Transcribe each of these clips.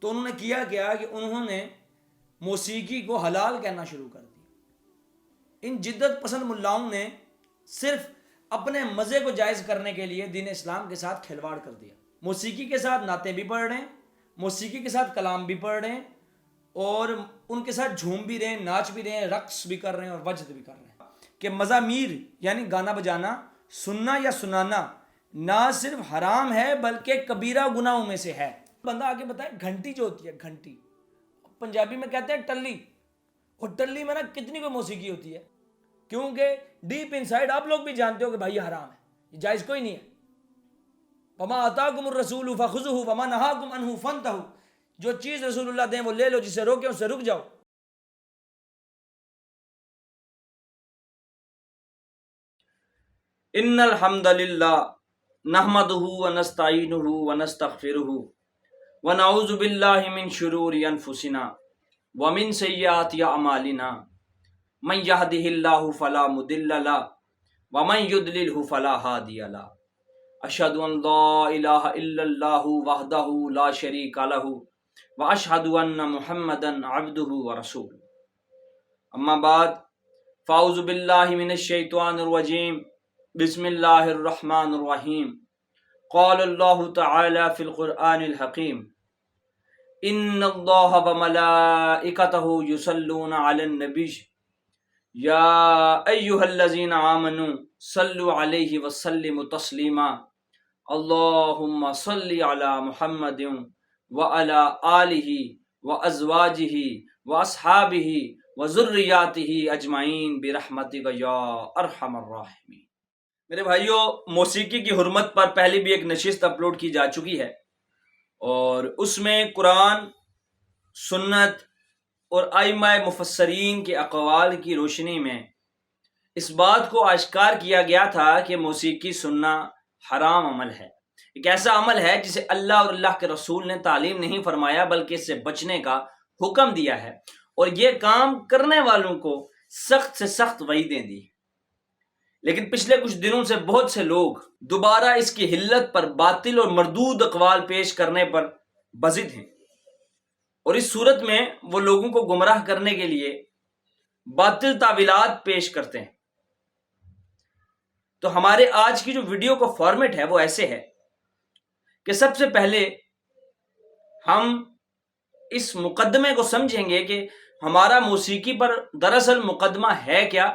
تو انہوں نے کیا کہ انہوں نے موسیقی کو حلال کہنا شروع کر دیا۔ ان جدت پسند ملاؤں نے صرف اپنے مزے کو جائز کرنے کے لیے دین اسلام کے ساتھ کھلواڑ کر دیا۔ موسیقی کے ساتھ نعتیں بھی پڑھ رہے ہیں، موسیقی کے ساتھ کلام بھی پڑھ رہے ہیں، اور ان کے ساتھ جھوم بھی رہے ہیں، ناچ بھی رہے ہیں، رقص بھی کر رہے ہیں اور وجد بھی کر رہے ہیں کہ مزامیر یعنی گانا بجانا، سننا یا سنانا نہ صرف حرام ہے بلکہ کبیرہ گناہوں میں سے ہے۔ بندہ آگے بتائے گھنٹی جو ہوتی ہے، گھنٹی پنجابی میں کہتے ہیں ٹلی، اور ٹلی میں نا کتنی کوئی موسیقی ہوتی ہے، کیونکہ ڈیپ انسائیڈ آپ لوگ بھی جانتے ہو کہ بھائی یہ حرام ہے، یہ جائز کوئی نہیں ہے۔ وما آتاکم الرسول فخذوہ وما نہاکم عنہ فانتہوا، جو چیز رسول اللہ دیں وہ لے لو، جسے روکیں اس سے رک جاؤ۔ ان الحمد للہ نحمدہ ونستعینہ ونستغفرہ ونعوذ باللہ من شرور انفسنا ومن سیئات اعمالنا من یہدہ اللہ فلا مضل لہ ومن یضللہ فلا ہادی لہ اشہد ان لا الہ الا اللہ وحدہ لا شریک لہ واشہد ان محمدا عبدہ ورسولہ۔ اما بعد فاعوذ باللہ من الشیطان الرجیم، بسم اللہ الرحمن الرحیم۔ قال اللہ تعالی فی القرآن الحکیم، ان اللہ وملائکتہ یصلون علی النبی یا ایہا الذین آمنوا صلوا علیہ وسلموا تسلیما، اللہم صل علی محمد وعلی آلہ وازواجہ واصحابہ وذریاتہ اجمعین برحمتک یا ارحم الراحمین۔ میرے بھائیو، موسیقی کی حرمت پر پہلے بھی ایک نشست اپلوڈ کی جا چکی ہے، اور اس میں قرآن، سنت اور ائمہ مفسرین کے اقوال کی روشنی میں اس بات کو آشکار کیا گیا تھا کہ موسیقی سننا حرام عمل ہے، ایک ایسا عمل ہے جسے اللہ اور اللہ کے رسول نے تعلیم نہیں فرمایا بلکہ اس سے بچنے کا حکم دیا ہے، اور یہ کام کرنے والوں کو سخت سے سخت وعیدیں دی۔ لیکن پچھلے کچھ دنوں سے بہت سے لوگ دوبارہ اس کی حلت پر باطل اور مردود اقوال پیش کرنے پر بضد ہیں، اور اس صورت میں وہ لوگوں کو گمراہ کرنے کے لیے باطل تعویلات پیش کرتے ہیں۔ تو ہمارے آج کی جو ویڈیو کا فارمیٹ ہے وہ ایسے ہے کہ سب سے پہلے ہم اس مقدمے کو سمجھیں گے کہ ہمارا موسیقی پر دراصل مقدمہ ہے کیا،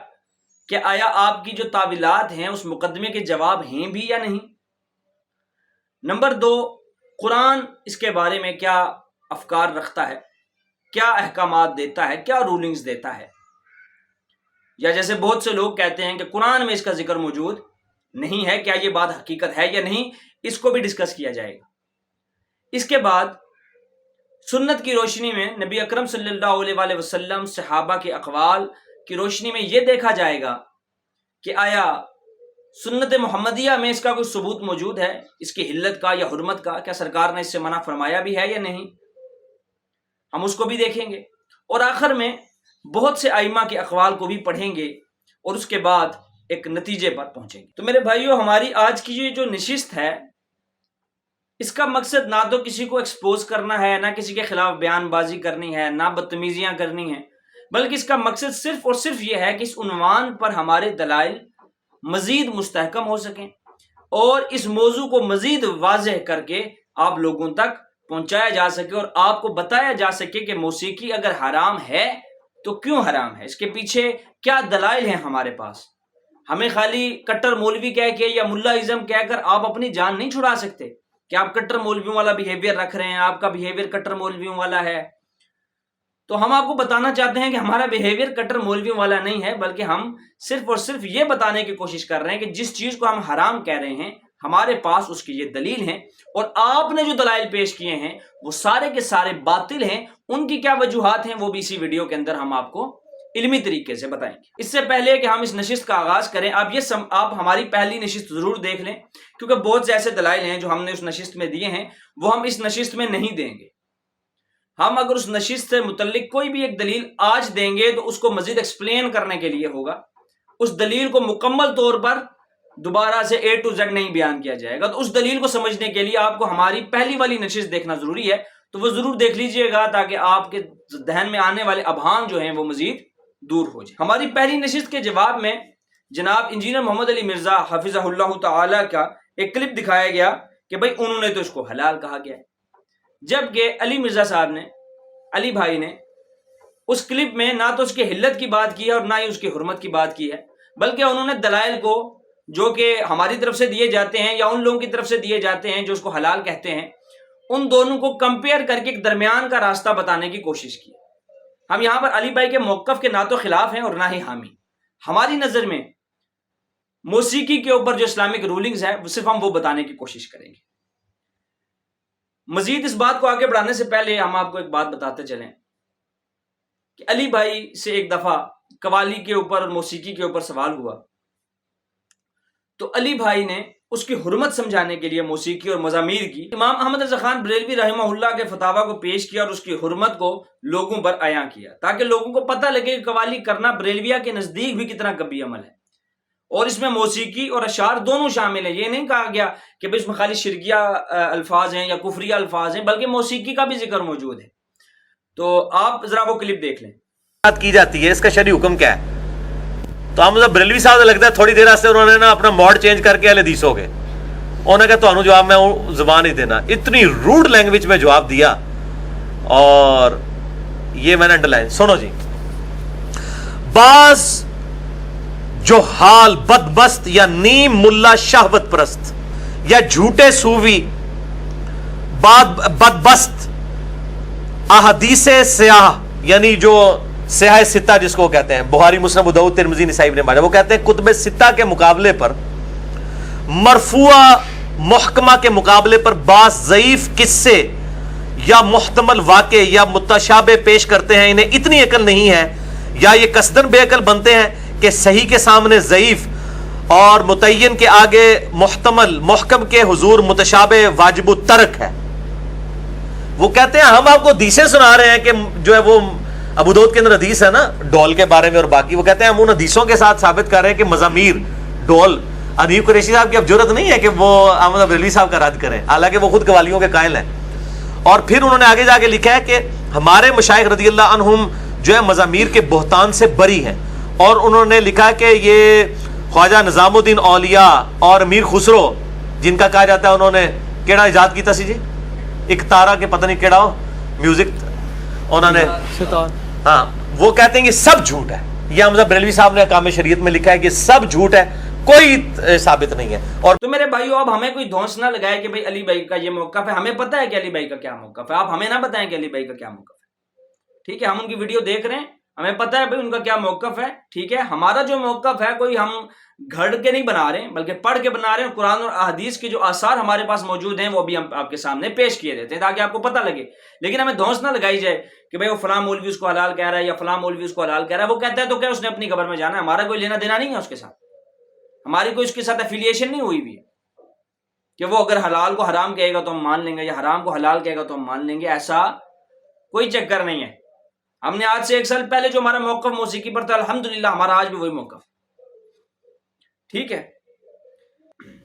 کہ آیا آپ کی جو تعویلات ہیں اس مقدمے کے جواب ہیں بھی یا نہیں۔ نمبر 2، قرآن اس کے بارے میں کیا افکار رکھتا ہے، کیا احکامات دیتا ہے، کیا رولنگز دیتا ہے، یا جیسے بہت سے لوگ کہتے ہیں کہ قرآن میں اس کا ذکر موجود نہیں ہے، کیا یہ بات حقیقت ہے یا نہیں، اس کو بھی ڈسکس کیا جائے گا۔ اس کے بعد سنت کی روشنی میں نبی اکرم صلی اللہ علیہ وآلہ وسلم، صحابہ کے اقوال کی روشنی میں یہ دیکھا جائے گا کہ آیا سنت محمدیہ میں اس کا کوئی ثبوت موجود ہے، اس کی حلت کا یا حرمت کا، کیا سرکار نے اس سے منع فرمایا بھی ہے یا نہیں، ہم اس کو بھی دیکھیں گے، اور آخر میں بہت سے ائمہ کے اقوال کو بھی پڑھیں گے، اور اس کے بعد ایک نتیجے پر پہنچیں گے۔ تو میرے بھائیو، ہماری آج کی یہ جو نشست ہے اس کا مقصد نہ تو کسی کو ایکسپوز کرنا ہے، نہ کسی کے خلاف بیان بازی کرنی ہے، نہ بدتمیزیاں کرنی ہیں، بلکہ اس کا مقصد صرف اور صرف یہ ہے کہ اس عنوان پر ہمارے دلائل مزید مستحکم ہو سکیں، اور اس موضوع کو مزید واضح کر کے آپ لوگوں تک پہنچایا جا سکے، اور آپ کو بتایا جا سکے کہ موسیقی اگر حرام ہے تو کیوں حرام ہے، اس کے پیچھے کیا دلائل ہیں ہمارے پاس۔ ہمیں خالی کٹر مولوی کہہ کے یا ملا ازم کہہ کر آپ اپنی جان نہیں چھڑا سکتے کہ آپ کٹر مولویوں والا بیہیویئر رکھ رہے ہیں، آپ کا بیہیویئر کٹر مولویوں والا ہے۔ تو ہم آپ کو بتانا چاہتے ہیں کہ ہمارا بیہیویئر کٹر مولویوں والا نہیں ہے، بلکہ ہم صرف اور صرف یہ بتانے کی کوشش کر رہے ہیں کہ جس چیز کو ہم حرام کہہ رہے ہیں ہمارے پاس اس کی یہ دلیل ہیں، اور آپ نے جو دلائل پیش کیے ہیں وہ سارے کے سارے باطل ہیں، ان کی کیا وجوہات ہیں وہ بھی اسی ویڈیو کے اندر ہم آپ کو علمی طریقے سے بتائیں گے۔ اس سے پہلے کہ ہم اس نشست کا آغاز کریں، آپ ہماری پہلی نشست ضرور دیکھ لیں، کیونکہ بہت سے ایسے دلائل ہیں جو ہم نے اس نشست میں دیے ہیں وہ ہم اس نشست میں نہیں دیں گے۔ ہم اگر اس نشست سے متعلق کوئی بھی ایک دلیل آج دیں گے تو اس کو مزید ایکسپلین کرنے کے لیے ہوگا، اس دلیل کو مکمل طور پر دوبارہ سے A to Z نہیں بیان کیا جائے گا۔ تو اس دلیل کو سمجھنے کے لیے آپ کو ہماری پہلی والی نشست دیکھنا ضروری ہے، تو وہ ضرور دیکھ لیجئے گا تاکہ آپ کے ذہن میں آنے والے ابہام جو ہیں وہ مزید دور ہو جائیں۔ ہماری پہلی نشست کے جواب میں جناب انجینئر محمد علی مرزا حفظہ اللہ تعالی کا ایک کلپ دکھایا گیا کہ بھائی انہوں نے تو اس کو حلال کہا گیا ہے، جبکہ علی مرزا صاحب نے، علی بھائی نے اس کلپ میں نہ تو اس کی حلت کی بات کی ہے اور نہ ہی اس کی حرمت کی بات کی ہے، بلکہ انہوں نے دلائل کو جو کہ ہماری طرف سے دیے جاتے ہیں یا ان لوگوں کی طرف سے دیے جاتے ہیں جو اس کو حلال کہتے ہیں، ان دونوں کو کمپیئر کر کے ایک درمیان کا راستہ بتانے کی کوشش کی۔ ہم یہاں پر علی بھائی کے موقف کے نہ تو خلاف ہیں اور نہ ہی حامی۔ ہماری نظر میں موسیقی کے اوپر جو اسلامک رولنگز ہیں صرف ہم وہ بتانے کی کوشش کریں گے۔ مزید اس بات کو آگے بڑھانے سے پہلے ہم آپ کو ایک بات بتاتے چلیں کہ علی بھائی سے ایک دفعہ قوالی کے اوپر اور موسیقی کے اوپر سوال ہوا، تو علی بھائی نے اس کی حرمت سمجھانے کے لیے موسیقی اور مزامیر کی امام احمد رضا خان بریلوی رحمہ اللہ کے فتاویٰ کو پیش کیا اور اس کی حرمت کو لوگوں پر عیاں کیا، تاکہ لوگوں کو پتہ لگے کہ قوالی کرنا بریلویہ کے نزدیک بھی کتنا کبھی عمل ہے، اور اس میں موسیقی اور اشعار دونوں شامل ہیں۔ یہ نہیں کہا گیا کہ اس میں خالی شرکیہ الفاظ ہیں یا کفریہ الفاظ ہیں، بلکہ موسیقی کا بھی ذکر موجود ہے۔ تو آپ ذرا وہ کلپ دیکھ لیں۔ بات کی جاتی ہے، اس کا شرعی حکم کیا ہے؟ تو ہم بریلوی صاحب لگتا ہے تھوڑی دیر سے انہوں نے نا اپنا موڈ چینج کر کے اہل حدیث ہو گئے، انہوں نے کہا تو جواب میں زبان ہی دینا، اتنی روڈ لینگویج میں جواب دیا، اور یہ میں نے انڈرلائن سنو جی۔ بعض جو حال بدبست یا نیم ملا شہوت پرست یا جھوٹے صوفی بدبست احادیث سیاح، یعنی جو سیاح ستہ جس کو کہتے ہیں، بخاری مسلم ابو داؤد ترمذی نسائی ابن ماجہ، وہ کہتے ہیں کتب ستہ کے مقابلے پر، مرفوع محکمہ کے مقابلے پر بعض ضعیف قصے یا محتمل واقع یا متشابہ پیش کرتے ہیں، انہیں اتنی عقل نہیں ہے یا یہ قصدن بے عقل بنتے ہیں کہ صحیح کے سامنے ضعیف اور متعین کے آگے محتمل، محکم کے حضور متشابہ واجب الترک ہے۔ وہ کہتے ہیں ہم آپ کو حدیثیں سنا رہے ہیں کہ جو ہے وہ ابو داؤد کے اندر حدیث ہے نا ڈول کے بارے میں اور باقی، وہ کہتے ہیں ہم ان حدیثوں کے ساتھ ثابت کر رہے ہیں کہ مزامیر، ڈول، انیب قریشی صاحب کی اب جرت نہیں ہے کہ وہ احمد بریلوی صاحب کا رد کریں، حالانکہ وہ خود قوالیوں کے قائل ہیں۔ اور پھر انہوں نے آگے جا کے لکھا ہے کہ ہمارے مشائخ رضی اللہ عنہم جو ہے مزامیر کے بہتان سے بری ہیں، اور انہوں نے لکھا کہ یہ خواجہ نظام الدین اولیاء اور امیر خسرو جن کا کہا جاتا ہے انہوں نے کیڑا ایجاد کیتا سی جی، ایک تارا کے پتہ نہیں کیڑا ہو میوزک انہوں نے، ہاں وہ کہتے ہیں کہ سب جھوٹ ہے۔ یہ حمزہ بریلوی صاحب نے احکام شریعت میں لکھا ہے کہ سب جھوٹ ہے، کوئی ثابت نہیں ہے۔ اور تو میرے بھائیو اب ہمیں کوئی دھونس نہ لگائے کہ بھائی علی بھائی کا یہ موقف ہے، ہمیں پتہ ہے کہ علی بھائی کا کیا موقف ہے، آپ ہمیں نہ بتائیں کہ علی بھائی کا کیا موقف ہے، ٹھیک ہے؟ ہم ان کی ویڈیو دیکھ رہے ہیں، ہمیں پتہ ہے بھائی ان کا کیا موقف ہے، ٹھیک ہے؟ ہمارا جو موقف ہے کوئی ہم گھڑ کے نہیں بنا رہے ہیں بلکہ پڑھ کے بنا رہے ہیں، قرآن اور احادیث کے جو آثار ہمارے پاس موجود ہیں وہ بھی ہم آپ کے سامنے پیش کیے دیتے ہیں تاکہ آپ کو پتہ لگے۔ لیکن ہمیں دھونس نہ لگائی جائے کہ بھائی وہ فلاں مولوی اس کو حلال کہہ رہا ہے یا فلاں مولوی اس کو حلال کہہ رہا ہے، وہ کہتا ہے تو کیا اس نے اپنی قبر میں جانا ہے، ہمارا کوئی لینا دینا نہیں ہے اس کے ساتھ، ہماری کوئی اس کے ساتھ ایفیلیشن نہیں ہوئی بھی ہے کہ وہ اگر حلال کو حرام کہے گا تو ہم مان لیں گے یا حرام کو حلال کہے گا تو ہم مان لیں گے، ایسا کوئی چکر نہیں ہے۔ ہم نے آج سے 1 سال پہلے جو ہمارا موقف موسیقی پر تھا الحمدللہ ہمارا آج بھی وہی موقف، ٹھیک ہے؟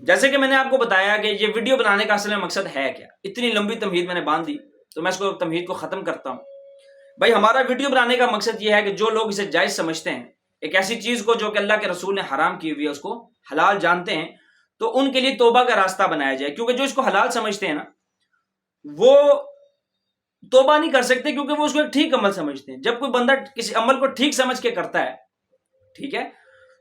جیسے کہ میں نے آپ کو بتایا کہ یہ ویڈیو بنانے کا اصل میں مقصد ہے کیا، اتنی لمبی تمہید میں نے باندھ دی تو میں اس کو تمہید کو ختم کرتا ہوں۔ بھائی ہمارا ویڈیو بنانے کا مقصد یہ ہے کہ جو لوگ اسے جائز سمجھتے ہیں، ایک ایسی چیز کو جو کہ اللہ کے رسول نے حرام کی ہوئی ہے اس کو حلال جانتے ہیں، تو ان کے لیے توبہ کا راستہ بنایا جائے، کیونکہ جو اس کو حلال سمجھتے ہیں نا وہ توبہ نہیں کر سکتے کیونکہ وہ اس کو ایک ٹھیک عمل سمجھتے ہیں۔ جب کوئی بندہ کسی عمل کو ٹھیک سمجھ کے کرتا ہے، ٹھیک ہے،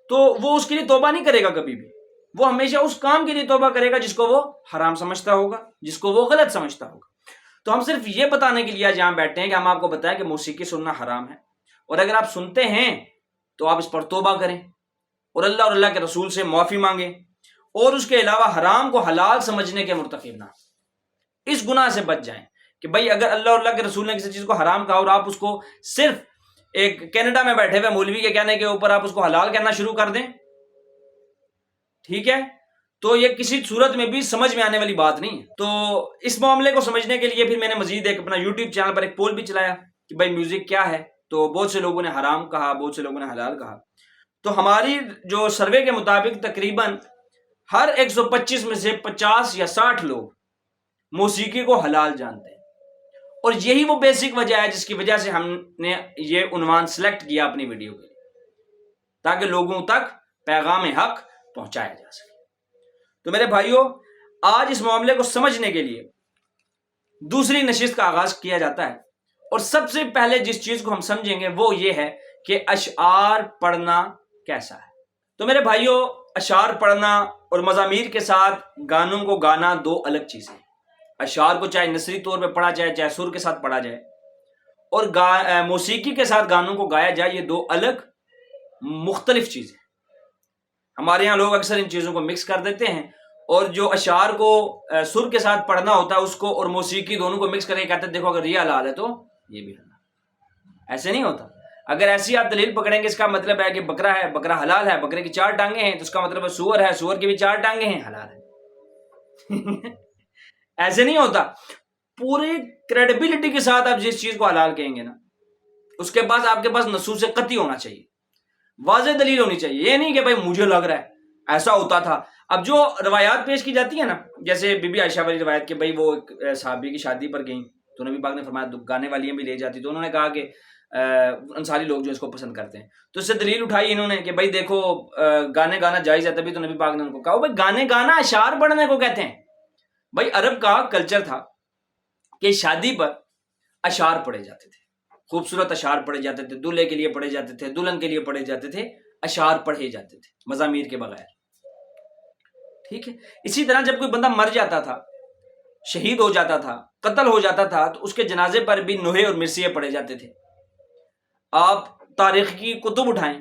تو وہ اس کے لیے توبہ نہیں کرے گا کبھی بھی، وہ ہمیشہ اس کام کے لیے توبہ کرے گا جس کو وہ حرام سمجھتا ہوگا، جس کو وہ غلط سمجھتا ہوگا۔ تو ہم صرف یہ بتانے کے لیے جہاں بیٹھے ہیں کہ ہم آپ کو بتائیں کہ موسیقی سننا حرام ہے، اور اگر آپ سنتے ہیں تو آپ اس پر توبہ کریں اور اللہ کے رسول سے معافی مانگیں، اور اس کے علاوہ حرام کو حلال سمجھنے کے مرتکب نہ، اس گناہ سے بچ جائیں کہ بھائی اگر اللہ کے رسول نے کسی چیز کو حرام کہا اور آپ اس کو صرف ایک کینیڈا میں بیٹھے ہوئے مولوی کے کہنے کے اوپر آپ اس کو حلال کہنا شروع کر دیں، ٹھیک ہے، تو یہ کسی صورت میں بھی سمجھ میں آنے والی بات نہیں ہے۔ تو اس معاملے کو سمجھنے کے لیے پھر میں نے مزید ایک اپنا یوٹیوب چینل پر ایک پول بھی چلایا کہ بھائی میوزک کیا ہے، تو بہت سے لوگوں نے حرام کہا، بہت سے لوگوں نے حلال کہا۔ تو ہماری جو سروے کے مطابق تقریباً ہر 125 میں سے 50 یا 60 لوگ موسیقی کو حلال جانتے ہیں، اور یہی وہ بیسک وجہ ہے جس کی وجہ سے ہم نے یہ عنوان سلیکٹ کیا اپنی ویڈیو کے لیے، تاکہ لوگوں تک پیغام حق پہنچایا جا سکے۔ تو میرے بھائیوں، آج اس معاملے کو سمجھنے کے لیے دوسری نشست کا آغاز کیا جاتا ہے، اور سب سے پہلے جس چیز کو ہم سمجھیں گے وہ یہ ہے کہ اشعار پڑھنا کیسا ہے۔ تو میرے بھائیوں، اشعار پڑھنا اور مزامیر کے ساتھ گانوں کو گانا دو الگ چیزیں ہیں۔ اشعار کو چاہے نثری طور پہ پڑھا جائے، چاہے سر کے ساتھ پڑھا جائے، اور موسیقی کے ساتھ گانوں کو گایا جائے، یہ دو الگ مختلف چیزیں ہیں۔ ہمارے یہاں لوگ اکثر ان چیزوں کو مکس کر دیتے ہیں، اور جو اشعار کو سر کے ساتھ پڑھنا ہوتا ہے اس کو اور موسیقی دونوں کو مکس کر کے کہتے ہیں دیکھو اگر یہ حلال ہے تو یہ بھی حلال۔ ایسے نہیں ہوتا۔ اگر ایسی آپ دلیل پکڑیں گے اس کا مطلب ہے کہ بکرا ہے، بکرا حلال ہے، بکرے کی 4 ٹانگیں ہیں، تو اس کا مطلب ہے سور ہے، سور کی بھی 4 ٹانگیں ہیں، حلال ہے۔ ایسے نہیں ہوتا۔ پوری کریڈیبلٹی کے ساتھ آپ جس چیز کو حلال کہیں گے نا، اس کے بعد آپ کے پاس نصوص قطعی ہونا چاہیے، واضح دلیل ہونی چاہیے۔ یہ نہیں کہ بھائی مجھے لگ رہا ہے ایسا ہوتا تھا۔ اب جو روایات پیش کی جاتی ہیں نا، جیسے بی بی عائشہ والی روایت کہ بھائی وہ ایک صحابی کی شادی پر گئیں تو نبی پاک نے فرمایا گانے والیاں بھی لے جاتی، تو انہوں نے کہا کہ انصاری لوگ جو اس کو پسند کرتے ہیں، تو اس سے دلیل اٹھائی انہوں نے کہ بھائی دیکھو گانے گانا جائز ہے، تبھی تو نبی پاک نے ان کو کہا بھائی گانے گانا اشعار پڑھنے کو کہتے ہیں۔ بھائی عرب کا کلچر تھا کہ شادی پر اشعار پڑھے جاتے تھے، خوبصورت اشعار پڑھے جاتے تھے، دولہے کے لیے پڑھے جاتے تھے، دلہن کے لیے پڑھے جاتے تھے، اشعار پڑھے جاتے تھے مزامیر کے بغیر، ٹھیک ہے۔ اسی طرح جب کوئی بندہ مر جاتا تھا، شہید ہو جاتا تھا، قتل ہو جاتا تھا، تو اس کے جنازے پر بھی نوحے اور مرثیے پڑھے جاتے تھے۔ آپ تاریخ کی کتب اٹھائیں،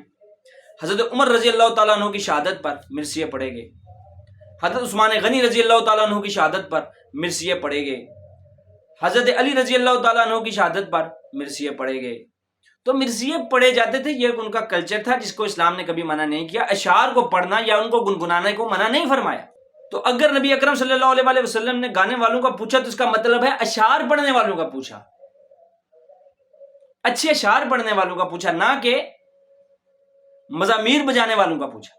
حضرت عمر رضی اللہ تعالیٰ عنہ کی شہادت پر مرثیے پڑھے گئے، حضرت عثمان غنی رضی اللہ تعالیٰ عنہ کی شہادت پر مرثیے پڑھے گئے، حضرت علی رضی اللہ تعالیٰ عنہ کی شہادت پر مرثیے پڑھے گئے۔ تو مرثیے پڑھے جاتے تھے، یہ ان کا کلچر تھا جس کو اسلام نے کبھی منع نہیں کیا۔ اشعار کو پڑھنا یا ان کو گنگنانے کو منع نہیں فرمایا۔ تو اگر نبی اکرم صلی اللہ علیہ وآلہ وسلم نے گانے والوں کا پوچھا تو اس کا مطلب ہے اشعار پڑھنے والوں کا پوچھا، اچھے اشعار پڑھنے والوں کا پوچھا، نہ کہ مزامیر بجانے والوں کا پوچھا۔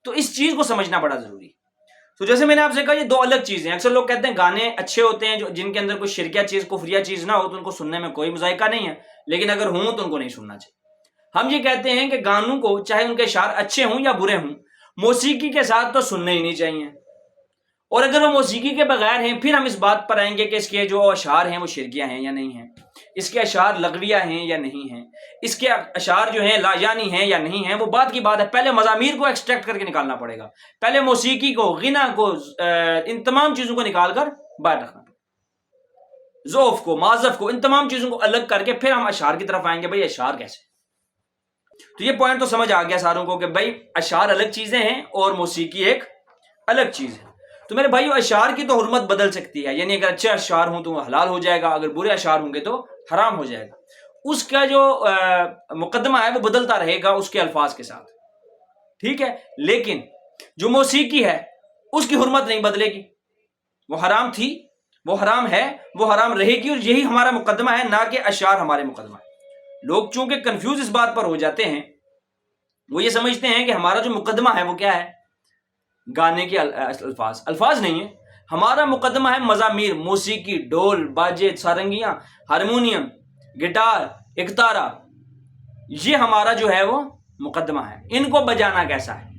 تو اس چیز کو سمجھنا بڑا ضروری ہے۔ تو جیسے میں نے آپ سے کہا یہ دو الگ چیزیں ہیں۔ اکثر لوگ کہتے ہیں گانے اچھے ہوتے ہیں جن کے اندر کوئی شرکیہ چیز، کفریہ چیز نہ ہو، تو ان کو سننے میں کوئی مذائقہ نہیں ہے، لیکن اگر ہوں تو ان کو نہیں سننا چاہیے۔ ہم یہ کہتے ہیں کہ گانوں کو چاہے ان کے اشعار اچھے ہوں یا برے ہوں، موسیقی کے ساتھ تو سننے ہی نہیں چاہیے، اور اگر وہ موسیقی کے بغیر ہیں پھر ہم اس بات پر آئیں گے کہ اس کے جو اشعار ہیں وہ شرکیہ ہیں یا نہیں ہیں، اس کے اشعار لغویہ ہیں یا نہیں ہیں، اس کے اشعار جو ہیں لا یعنی ہیں یا نہیں ہیں، وہ بات کی بات ہے۔ پہلے مزامیر کو ایکسٹریکٹ کر کے نکالنا پڑے گا، پہلے موسیقی کو، غنا کو، ان تمام چیزوں کو نکال کر باہر رکھنا پڑے گا، ذوف کو، معزف کو، ان تمام چیزوں کو الگ کر کے پھر ہم اشعار کی طرف آئیں گے بھائی اشعار کیسے۔ تو یہ پوائنٹ تو سمجھ آ گیا ساروں کو کہ بھائی اشعار الگ چیزیں ہیں اور موسیقی ایک الگ چیز ہے۔ تو میرے بھائیو، اشعار کی تو حرمت بدل سکتی ہے، یعنی اگر اچھے اشعار ہوں تو وہ حلال ہو جائے گا، اگر برے اشعار ہوں گے تو حرام ہو جائے گا۔ اس کا جو مقدمہ ہے وہ بدلتا رہے گا اس کے الفاظ کے ساتھ، ٹھیک ہے۔ لیکن جو موسیقی ہے اس کی حرمت نہیں بدلے گی، وہ حرام تھی، وہ حرام ہے، وہ حرام رہے گی، اور یہی ہمارا مقدمہ ہے، نہ کہ اشعار ہمارے مقدمہ ہے۔ لوگ چونکہ کنفیوز اس بات پر ہو جاتے ہیں، وہ یہ سمجھتے ہیں کہ ہمارا جو مقدمہ ہے وہ کیا ہے، گانے کے الفاظ نہیں ہے۔ ہمارا مقدمہ ہے مزامیر، موسیقی، ڈھول، باجے، سارنگیاں، ہارمونیم، گٹار، اکتارا، یہ ہمارا جو ہے وہ مقدمہ ہے۔ ان کو بجانا کیسا ہے،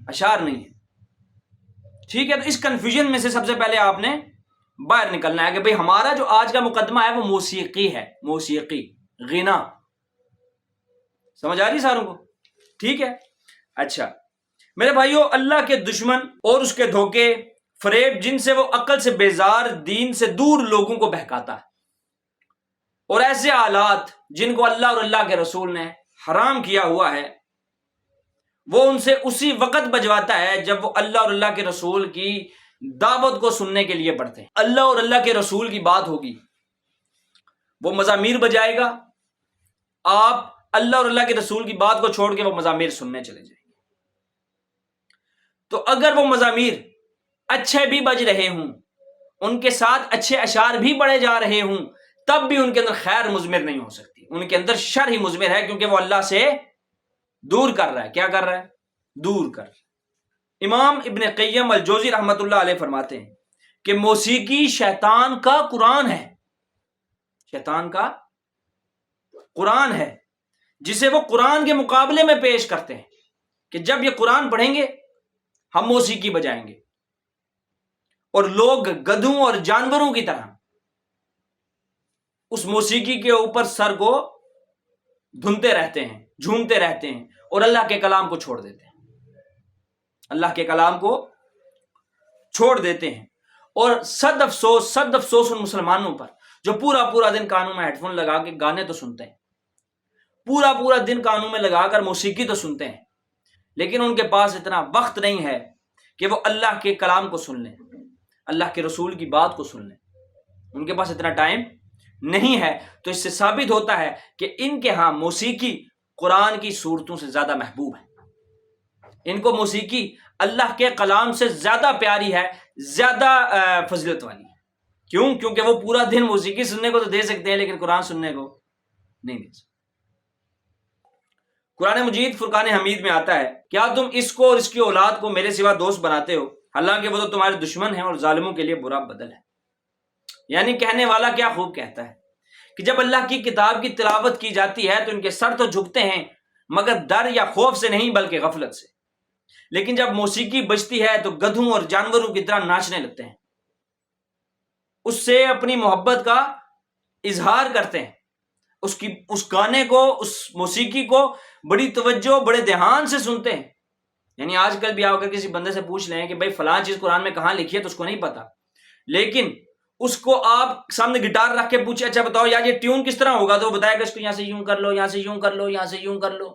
اشعار نہیں ہے، ٹھیک ہے۔ تو اس کنفیوژن میں سے سب سے پہلے آپ نے باہر نکلنا ہے کہ بھئی ہمارا جو آج کا مقدمہ ہے وہ موسیقی ہے، موسیقی، غنا۔ سمجھ آ رہی ساروں کو؟ ٹھیک ہے۔ اچھا میرے بھائیو، اللہ کے دشمن اور اس کے دھوکے، فریب، جن سے وہ عقل سے بیزار، دین سے دور لوگوں کو بہکاتا ہے، اور ایسے آلات جن کو اللہ اور اللہ کے رسول نے حرام کیا ہوا ہے، وہ ان سے اسی وقت بجواتا ہے جب وہ اللہ اور اللہ کے رسول کی دعوت کو سننے کے لیے پڑھتے ہیں۔ اللہ اور اللہ کے رسول کی بات ہوگی، وہ مزامیر بجائے گا، آپ اللہ اور اللہ کے رسول کی بات کو چھوڑ کے وہ مزامیر سننے چلے جائیں۔ تو اگر وہ مزامیر اچھے بھی بج رہے ہوں، ان کے ساتھ اچھے اشعار بھی پڑھے جا رہے ہوں، تب بھی ان کے اندر خیر مضمر نہیں ہو سکتی، ان کے اندر شر ہی مضمر ہے، کیونکہ وہ اللہ سے دور کر رہا ہے۔ کیا کر رہا ہے؟ دور کر رہا ہے۔ امام ابن قیم الجوزی رحمۃ اللہ علیہ فرماتے ہیں کہ موسیقی شیطان کا قرآن ہے، شیطان کا قرآن ہے، جسے وہ قرآن کے مقابلے میں پیش کرتے ہیں کہ جب یہ قرآن پڑھیں گے ہم موسیقی بجائیں گے، اور لوگ گدھوں اور جانوروں کی طرح اس موسیقی کے اوپر سر کو دھنتے رہتے ہیں، جھومتے رہتے ہیں، اور اللہ کے کلام کو چھوڑ دیتے ہیں، اللہ کے کلام کو چھوڑ دیتے ہیں۔ اور صد افسوس ان مسلمانوں پر جو پورا دن کانوں میں ہیڈ فون لگا کے گانے تو سنتے ہیں، پورا دن کانوں میں لگا کر موسیقی تو سنتے ہیں، لیکن ان کے پاس اتنا وقت نہیں ہے کہ وہ اللہ کے کلام کو سن لیں، اللہ کے رسول کی بات کو سن لیں، ان کے پاس اتنا ٹائم نہیں ہے۔ تو اس سے ثابت ہوتا ہے کہ ان کے ہاں موسیقی قرآن کی صورتوں سے زیادہ محبوب ہے، ان کو موسیقی اللہ کے کلام سے زیادہ پیاری ہے، زیادہ فضیلت والی ہے۔ کیوں؟ کیونکہ وہ پورا دن موسیقی سننے کو تو دے سکتے ہیں لیکن قرآن سننے کو نہیں دے سکتے۔ قرآن مجید فرقان حمید میں آتا ہے، کیا تم اس کو اور اس کی اولاد کو میرے سوا دوست بناتے ہو، حالانکہ وہ تو تمہارے دشمن ہیں اور ظالموں کے لیے برا بدل ہے۔ یعنی کہنے والا کیا خوب کہتا ہے کہ جب اللہ کی کتاب کی تلاوت کی جاتی ہے تو ان کے سر تو جھکتے ہیں، مگر ڈر یا خوف سے نہیں بلکہ غفلت سے، لیکن جب موسیقی بجتی ہے تو گدھوں اور جانوروں کی طرح ناچنے لگتے ہیں، اس سے اپنی محبت کا اظہار کرتے ہیں، اس گانے کو، اس موسیقی کو بڑی توجہ، بڑے دھیان سے سنتے ہیں۔ یعنی آج کل بھی آ کر کسی بندے سے پوچھ لیں کہ بھائی فلاں چیز قرآن میں کہاں لکھی ہے تو اس کو نہیں پتا، لیکن اس کو آپ سامنے گٹار رکھ کے پوچھے اچھا بتاؤ یار یہ ٹیون کس طرح ہوگا، تو وہ بتائے گا اس کو یہاں سے یوں کر لو، یہاں سے یوں کر لو، یہاں سے یوں کر لو،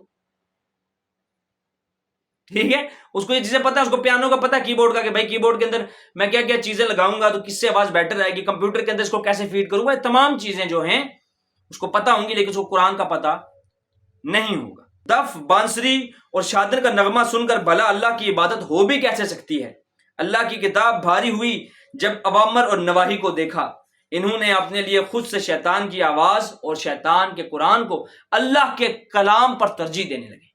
ٹھیک ہے۔ اس کو یہ چیزیں پتا، اس کو پیانو کا پتا، کی بورڈ کا کہ بھائی کی بورڈ کے اندر میں کیا کیا چیزیں لگاؤں گا تو کس سے آواز بیٹر آئے گی، کمپیوٹر کے اندر اس کو کیسے فیڈ کروں گا، یہ تمام چیزیں جو ہیں اس کو پتا ہوں گی، لیکن اس کو قرآن کا پتا نہیں ہوگا۔ دف، بانسری اور شادر کا نغمہ سن کر بھلا اللہ کی عبادت ہو بھی کیسے سکتی ہے؟ اللہ کی کتاب بھاری ہوئی جب اوامر اور نواہی کو دیکھا، انہوں نے اپنے لیے خود سے شیطان کی آواز اور شیطان کے قرآن کو اللہ کے کلام پر ترجیح دینے لگے۔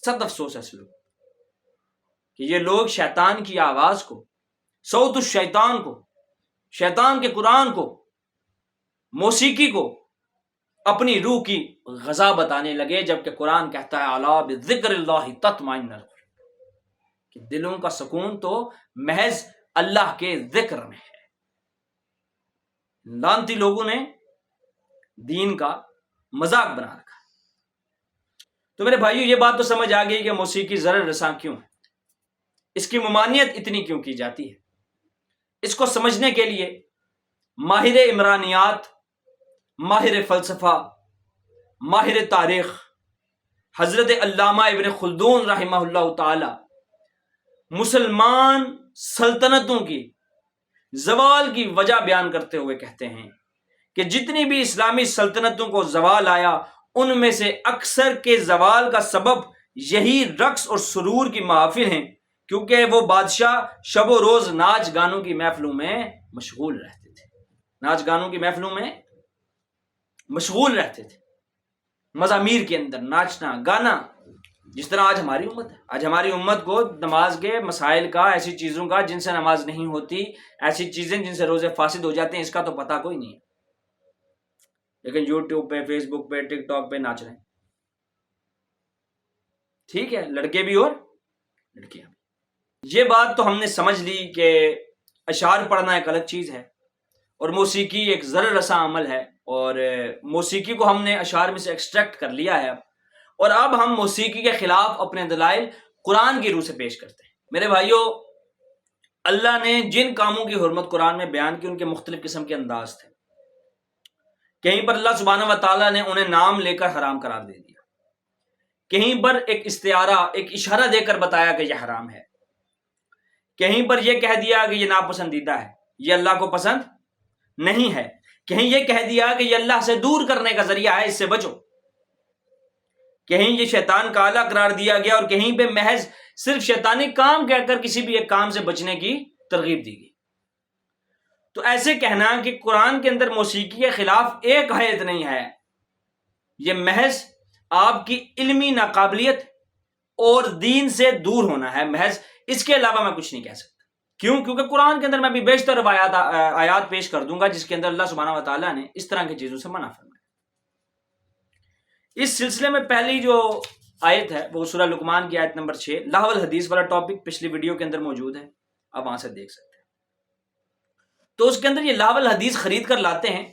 سخت افسوس ہے اس لوگ کہ یہ لوگ شیطان کی آواز کو، صوت الشیطان کو، شیطان کے قرآن کو، موسیقی کو اپنی روح کی غذا بتانے لگے، جبکہ قرآن کہتا ہے الا بذکر اللہ تطمئن القلوب، کہ دلوں کا سکون تو محض اللہ کے ذکر میں ہے۔ لعنتی لوگوں نے دین کا مذاق بنا رکھا۔ تو میرے بھائیو یہ بات تو سمجھ آ گئی کہ موسیقی ضرر رساں کیوں ہے، اس کی ممانعت اتنی کیوں کی جاتی ہے۔ اس کو سمجھنے کے لیے ماہر عمرانیات، ماہر فلسفہ، ماہر تاریخ حضرت علامہ ابن خلدون رحمہ اللہ تعالی مسلمان سلطنتوں کی زوال کی وجہ بیان کرتے ہوئے کہتے ہیں کہ جتنی بھی اسلامی سلطنتوں کو زوال آیا ان میں سے اکثر کے زوال کا سبب یہی رقص اور سرور کی محافل ہیں، کیونکہ وہ بادشاہ شب و روز ناچ گانوں کی محفلوں میں مشغول رہتے تھے، ناچ گانوں کی محفلوں میں مشغول رہتے تھے، مزامیر کے اندر ناچنا گانا، جس طرح آج ہماری امت ہے۔ آج ہماری امت کو نماز کے مسائل کا، ایسی چیزوں کا جن سے نماز نہیں ہوتی، ایسی چیزیں جن سے روزے فاسد ہو جاتے ہیں، اس کا تو پتہ کوئی نہیں ہے، لیکن یوٹیوب پہ، فیس بک پہ، ٹک ٹاک پہ ناچ رہے ہیں، ٹھیک ہے، لڑکے بھی اور لڑکیاں بھی۔ یہ بات تو ہم نے سمجھ لی کہ اشعار پڑھنا ایک الگ چیز ہے اور موسیقی ایک ضرر رساں عمل ہے، اور موسیقی کو ہم نے اشعار میں سے ایکسٹریکٹ کر لیا ہے، اور اب ہم موسیقی کے خلاف اپنے دلائل قرآن کی روح سے پیش کرتے ہیں۔ میرے بھائیوں، اللہ نے جن کاموں کی حرمت قرآن میں بیان کی ان کے مختلف قسم کے انداز تھے۔ کہیں پر اللہ سبحانہ و تعالیٰ نے انہیں نام لے کر حرام قرار دے دیا، کہیں پر ایک استعارہ، ایک اشارہ دے کر بتایا کہ یہ حرام ہے، کہیں پر یہ کہہ دیا کہ یہ ناپسندیدہ ہے، یہ اللہ کو پسند نہیں ہے، کہیں یہ کہہ دیا کہ یہ اللہ سے دور کرنے کا ذریعہ ہے، اس سے بچو، کہیں یہ شیطان کا آلہ قرار دیا گیا، اور کہیں پہ محض صرف شیطانی کام کہہ کر کسی بھی ایک کام سے بچنے کی ترغیب دی گئی۔ تو ایسے کہنا کہ قرآن کے اندر موسیقی کے خلاف ایک آیت نہیں ہے، یہ محض آپ کی علمی ناقابلیت اور دین سے دور ہونا ہے، محض اس کے علاوہ میں کچھ نہیں کہہ سکتا۔ کیوں؟ کیونکہ قرآن کے اندر میں بھی بیشتر آیات پیش کر دوں گا جس کے اندر اللہ سبحانہ و تعالیٰ نے اس طرح کی چیزوں سے منع فرمایا۔ اس سلسلے میں پہلی جو آیت ہے وہ سورہ لقمان کی آیت نمبر 6، لہو الحدیث والا ٹاپک پچھلی ویڈیو کے اندر موجود ہے، آپ وہاں سے دیکھ سکتے ہیں۔ تو اس کے اندر یہ لہو الحدیث خرید کر لاتے ہیں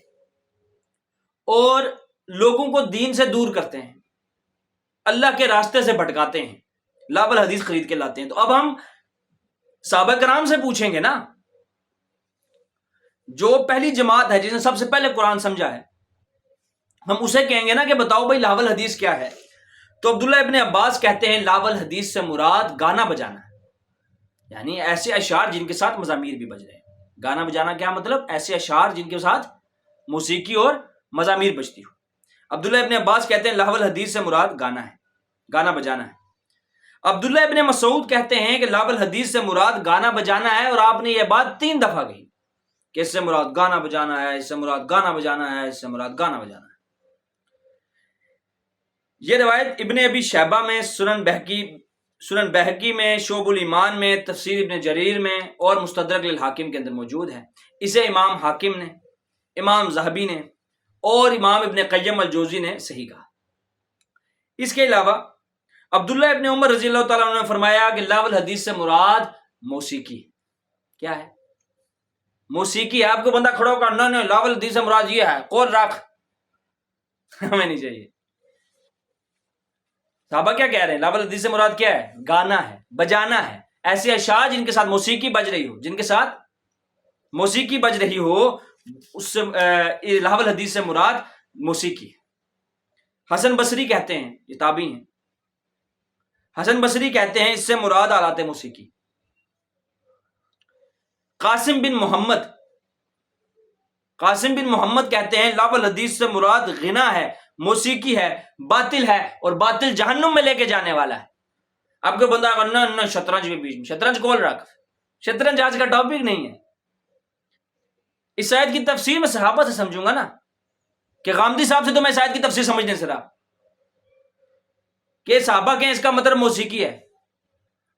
اور لوگوں کو دین سے دور کرتے ہیں، اللہ کے راستے سے بھٹکاتے ہیں، لہو الحدیث خرید کے لاتے ہیں۔ تو اب ہم صحابہ کرام سے پوچھیں گے نا، جو پہلی جماعت ہے جس نے سب سے پہلے قرآن سمجھا ہے، ہم اسے کہیں گے نا کہ بتاؤ بھائی لہو الحدیث کیا ہے؟ تو عبداللہ ابن عباس کہتے ہیں لہو الحدیث سے مراد گانا بجانا ہے، یعنی ایسے اشعار جن کے ساتھ مزامیر بھی بج رہے ہیں۔ گانا بجانا کیا مطلب؟ ایسے اشعار جن کے ساتھ موسیقی اور مزامیر بجتی ہو۔ عبداللہ ابن عباس کہتے ہیں لہو الحدیث سے مراد گانا ہے، گانا بجانا ہے۔ عبداللہ ابن مسعود کہتے ہیں کہ لہو الحدیث سے مراد گانا بجانا ہے، اور آپ نے یہ بات 3 دفعہ کہی کہ اس سے مراد گانا بجانا ہے، اس سے مراد گانا بجانا ہے، اس سے مراد گانا بجانا ہے۔ یہ روایت ابن ابی شیبہ میں، سنن بہقی میں، شعب الایمان میں، تفسیر ابن جریر میں اور مستدرک للحاکم کے اندر موجود ہے۔ اسے امام حاکم نے، امام ذہبی نے اور امام ابن قیم الجوزی نے صحیح کہا۔ اس کے علاوہ عبداللہ ابن عمر رضی اللہ تعالیٰ عنہ نے فرمایا کہ لہو الحدیث سے مراد موسیقی کیا ہے؟ موسیقی ہے۔ آپ کو بندہ کھڑا ہو کر نہیں لہو الحدیث سے مراد یہ ہے، قول رکھ، ہمیں نہیں چاہیے۔ صحابہ کیا کہہ رہے ہیں؟ لہو الحدیث سے مراد کیا ہے؟ گانا ہے، بجانا ہے، ایسے اشعار جن کے ساتھ موسیقی بج رہی ہو، جن کے ساتھ موسیقی بج رہی ہو، اس سے لہو الحدیث سے مراد موسیقی ہے۔ حسن بصری کہتے ہیں، یہ تابعی ہیں، حسن بصری کہتے ہیں اس سے مراد آلات موسیقی۔ قاسم بن محمد کہتے ہیں لہو الحدیث سے مراد غنا ہے، موسیقی ہے، باطل ہے، اور باطل جہنم میں لے کے جانے والا ہے۔ اب کوئی بندہ نہ شطرنج بھی بیچ میں، شطرنج کھول رکھ، شطرنج آج کا ٹاپک نہیں ہے۔ اس آیت کی تفسیر میں صحابہ سے سمجھوں گا نا، کہ غامدی صاحب سے تو میں اس آیت کی تفسیر سمجھنے سے رہا کہ صحابہ کہیں اس کا مطلب موسیقی ہے،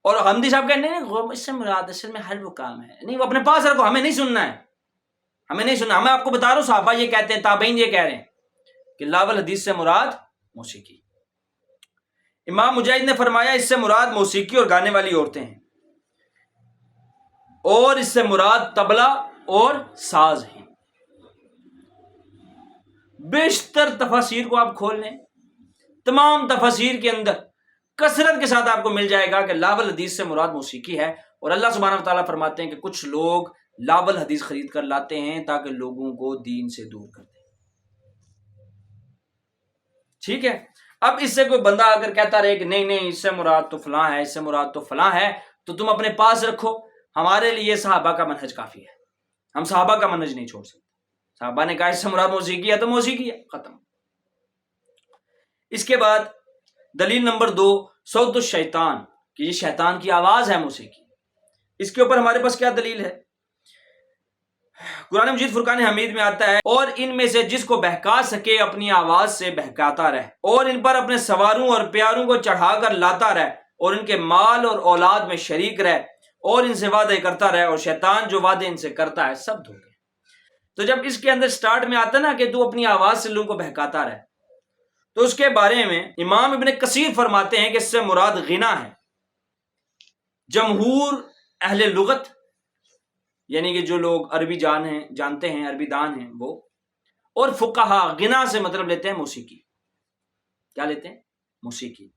اور غامدی صاحب کہیں نہیں اس سے مراد اصل میں ہر وہ کام ہے، نہیں وہ اپنے پاس رکھو، ہمیں نہیں سننا ہے، ہمیں نہیں سننا۔ میں آپ کو بتا رہا ہوں صحابہ یہ کہتے ہیں، تابعین یہ کہہ رہے ہیں کہ لہو الحدیث سے مراد موسیقی۔ امام مجاہد نے فرمایا اس سے مراد موسیقی اور گانے والی عورتیں ہیں، اور اس سے مراد طبلہ اور ساز ہیں۔ بیشتر تفاسیر کو آپ کھول لیں، تمام تفاسیر کے اندر کثرت کے ساتھ آپ کو مل جائے گا کہ لہو الحدیث سے مراد موسیقی ہے، اور اللہ سبحانہ وتعالیٰ فرماتے ہیں کہ کچھ لوگ لہو الحدیث خرید کر لاتے ہیں تاکہ لوگوں کو دین سے دور کر دیں۔ ٹھیک ہے، اب اس سے کوئی بندہ اگر کہتا رہے کہ نہیں اس سے مراد تو فلاں ہے، اس سے مراد تو فلاں ہے، تو تم اپنے پاس رکھو، ہمارے لیے صحابہ کا منہج کافی ہے، ہم صحابہ کا منہج نہیں چھوڑ سکتے۔ صحابہ نے کہا اس سے مراد موسیقی ہے تو موسیقی ہے، ختم۔ اس کے بعد دلیل نمبر 2، صوت الشیطان، کہ یہ شیطان کی آواز ہے موسیقی۔ اس کے اوپر ہمارے پاس کیا دلیل ہے؟ قرآن مجید فرقان حمید میں آتا ہے، اور ان میں سے جس کو بہکا سکے اپنی آواز سے بہکاتا رہے، اور ان پر اپنے سواروں اور پیاروں کو چڑھا کر لاتا رہے، اور ان کے مال اور اولاد میں شریک رہے، اور ان سے وعدے کرتا رہے، اور شیطان جو وعدے ان سے کرتا ہے سب دھوکے۔ تو جب اس کے اندر سٹارٹ میں آتا نا کہ تو اپنی آواز سے لوگوں کو بہکاتا رہے، تو اس کے بارے میں امام ابن کثیر فرماتے ہیں کہ اس سے مراد غنا ہے۔ جمہور اہل لغت، یعنی کہ جو لوگ عربی جانتے ہیں، عربی دان ہیں وہ، اور فقہا غنا سے مطلب لیتے ہیں موسیقی۔ کیا لیتے ہیں؟ موسیقی۔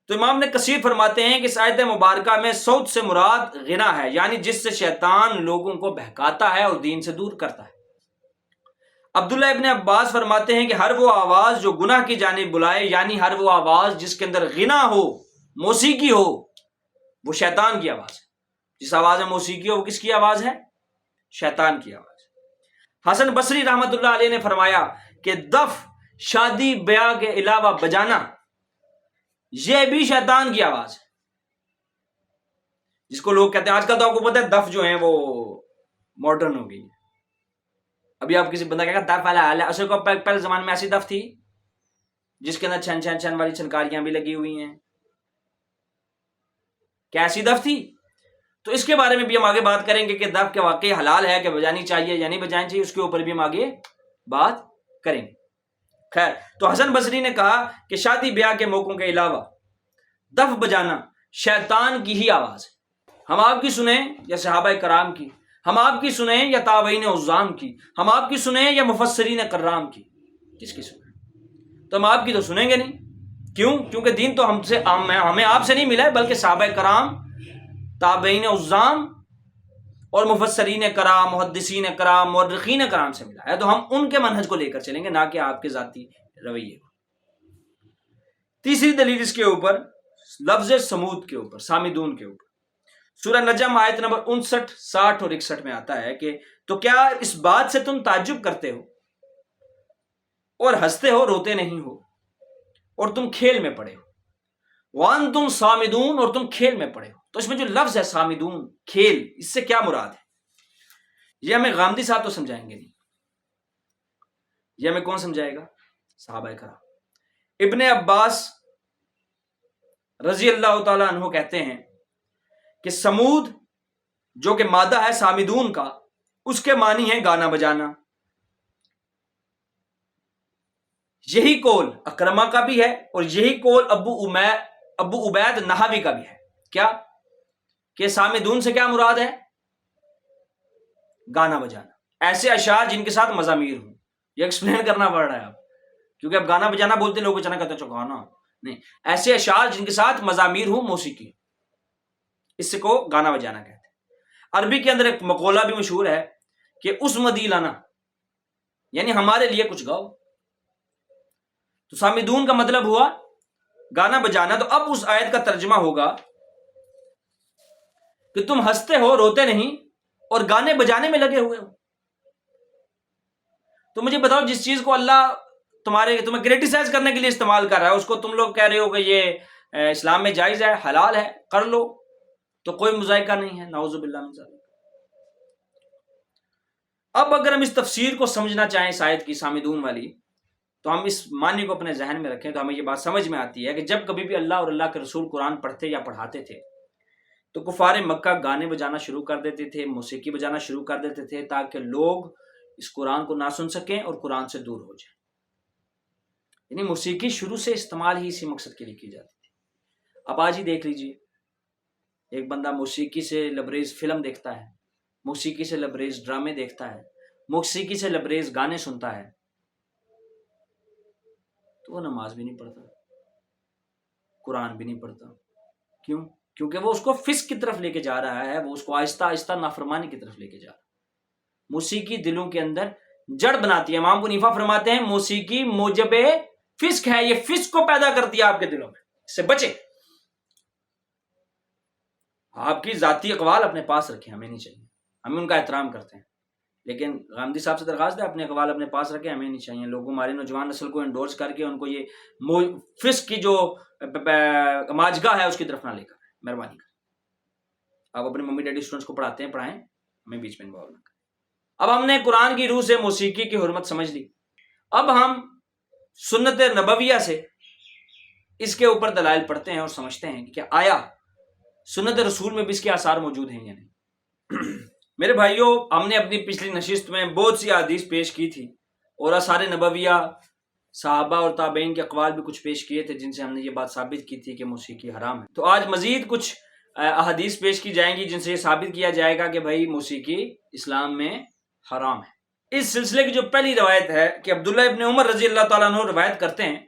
تو امام نے کثیر فرماتے ہیں کہ اس آیت مبارکہ میں صوت سے مراد غنا ہے، یعنی جس سے شیطان لوگوں کو بہکاتا ہے اور دین سے دور کرتا ہے۔ عبداللہ ابن عباس فرماتے ہیں کہ ہر وہ آواز جو گناہ کی جانب بلائے، یعنی ہر وہ آواز جس کے اندر غنا ہو، موسیقی ہو، وہ شیطان کی آواز ہے۔ جس آواز میں موسیقی ہو وہ کس کی آواز ہے؟ شیطان کی آواز ہے۔ حسن بصری رحمت اللہ علیہ نے فرمایا کہ دف، شادی بیاہ کے علاوہ بجانا، یہ بھی شیطان کی آواز ہے۔ جس کو لوگ کہتے ہیں، آج کل تو آپ کو پتہ ہے دف جو ہیں وہ ماڈرن ہو گئی ہے۔ ابھی آپ کسی بندہ کہے گا دف والا حال ہے، اصل کو پہلے زمانے میں ایسی دف تھی جس کے اندر چھن چھن چھن والی چھنکاریاں بھی لگی ہوئی ہیں۔ کیا ایسی دف تھی؟ تو اس کے بارے میں بھی ہم آگے بات کریں گے کہ دف کے واقعی حلال ہے کہ بجانی چاہیے یا نہیں بجانی چاہیے، اس کے اوپر بھی ہم آگے بات کریں گے۔ خیر، تو حسن بصری نے کہا کہ شادی بیاہ کے موقعوں کے علاوہ دف بجانا شیطان کی ہی آواز ہے۔ ہم آپ کی سنیں یا صحابہ کرام کی، ہم آپ کی سنیں یا تابعین عظام کی، ہم آپ کی سنیں یا مفسرین کرام کی، کس کی سنیں؟ تو ہم آپ کی تو سنیں گے نہیں۔ کیوں؟ کیونکہ دین تو ہمیں آپ سے نہیں ملا ہے، بلکہ صحابہ کرام، تابعین عظام اور مفسرین کرام، محدثین کرام، مورخین کرام سے ملا ہے، تو ہم ان کے منہج کو لے کر چلیں گے، نہ کہ آپ کے ذاتی رویے کو۔ تیسری دلیل اس کے اوپر لفظ سمود کے اوپر، سامدون کے اوپر، سورہ نجم آیت نمبر 59، 60 اور 61 میں آتا ہے کہ تو کیا اس بات سے تم تعجب کرتے ہو اور ہنستے ہو، روتے نہیں ہو، اور تم کھیل میں پڑے ہو، وَأَنْتُمْ صَامِدُونَ، اور تم کھیل میں پڑے ہو۔ تو اس میں جو لفظ ہے صامدون، کھیل، اس سے کیا مراد ہے؟ یہ ہمیں غامدی صاحب تو سمجھائیں گے نہیں، یہ ہمیں کون سمجھائے گا؟ صحابہ کرام۔ ابن عباس رضی اللہ تعالیٰ عنہ کہتے ہیں کہ سمود جو کہ مادہ ہے صامدون کا، اس کے معنی ہے گانا بجانا۔ یہی قول اکرمہ کا بھی ہے اور یہی قول ابو عبید نحوی کا بھی ہے۔ کیا کہ صامدون سے کیا مراد ہے؟ گانا بجانا، ایسے اشعار جن کے ساتھ مزامیر ہوں۔ یہ ایکسپلین کرنا پڑ رہا ہے آپ، کیونکہ اب گانا بجانا بولتے لوگ اچانک کہتے ہیں گانا نہیں، ایسے اشعار جن کے ساتھ مزامیر ہوں، موسیقی، اس کو گانا بجانا کہتے ہیں۔ عربی کے اندر ایک مقولہ بھی مشہور ہے کہ اس مدی لانا، یعنی ہمارے لیے کچھ گاؤ۔ تو صامدون کا مطلب ہوا گانا بجانا۔ تو اب اس آیت کا ترجمہ ہوگا کہ تم ہنستے ہو، روتے نہیں، اور گانے بجانے میں لگے ہوئے ہو۔ تو مجھے بتاؤ، جس چیز کو اللہ تمہیں کریٹیسائز کرنے کے لیے استعمال کر رہا ہے، اس کو تم لوگ کہہ رہے ہو کہ یہ اسلام میں جائز ہے، حلال ہے، کر لو، تو کوئی مذائقہ نہیں ہے، نعوذ باللہ من ذالک۔ اب اگر ہم اس تفسیر کو سمجھنا چاہیں اس آیت کی صامدون والی، تو ہم اس معنی کو اپنے ذہن میں رکھیں تو ہمیں یہ بات سمجھ میں آتی ہے کہ جب کبھی بھی اللہ اور اللہ کے رسول قرآن پڑھتے یا پڑھاتے تھے تو کفار مکہ گانے بجانا شروع کر دیتے تھے، موسیقی بجانا شروع کر دیتے تھے، تاکہ لوگ اس قرآن کو نہ سن سکیں اور قرآن سے دور ہو جائیں۔ یعنی موسیقی شروع سے استعمال ہی اسی مقصد کے لیے کی جاتی تھی۔ اب آج ہی دیکھ لیجئے، ایک بندہ موسیقی سے لبریز فلم دیکھتا ہے، موسیقی سے لبریز ڈرامے دیکھتا ہے، موسیقی سے لبریز گانے سنتا ہے، تو وہ نماز بھی نہیں پڑھتا، قرآن بھی نہیں پڑھتا۔ کیوں؟ کیونکہ وہ اس کو فسق کی طرف لے کے جا رہا ہے، وہ اس کو آہستہ آہستہ نافرمانی کی طرف لے کے جا رہا ہے۔ موسیقی دلوں کے اندر جڑ بناتی ہے۔ امام ابو حنیفہ فرماتے ہیں موسیقی موجب فسق ہے، یہ فسق کو پیدا کرتی ہے آپ کے دلوں میں، اس سے بچے۔ آپ کی ذاتی اقوال اپنے پاس رکھیں، ہمیں نہیں چاہیے، ہم ان کا احترام کرتے ہیں، لیکن غامدی صاحب سے درخواست ہے اپنے اقوال اپنے پاس رکھیں، ہمیں نہیں چاہیے لوگ ہماری نوجوان نسل کو انڈورس کر کے ان کو یہ فسق کی جو ماجگاہ ہے اس کی طرف نہ لے کر، مہربانی کر۔ آپ اپنے ممی ڈیڈی اسٹوڈنٹس کو پڑھاتے ہیں، پڑھائیں، ہمیں بیچ میں انوالو نہ کریں۔ اب ہم نے قرآن کی روح سے موسیقی کی حرمت سمجھ لی، اب ہم سنت نبویہ سے اس کے اوپر دلائل پڑھتے ہیں اور سمجھتے ہیں کہ آیا سنت رسول میں بھی اس کے آثار موجود ہیں یا نہیں۔ میرے بھائیوں، ہم نے اپنی پچھلی نشست میں بہت سی احادیث پیش کی تھی اور آثار نبویہ، صحابہ اور تابعین کے اقوال بھی کچھ پیش کیے تھے جن سے ہم نے یہ بات ثابت کی تھی کہ موسیقی حرام ہے۔ تو آج مزید کچھ احادیث پیش کی جائیں گی جن سے یہ ثابت کیا جائے گا کہ بھائی موسیقی اسلام میں حرام ہے۔ اس سلسلے کی جو پہلی روایت ہے کہ عبداللہ ابن عمر رضی اللہ تعالیٰ عنہ روایت کرتے ہیں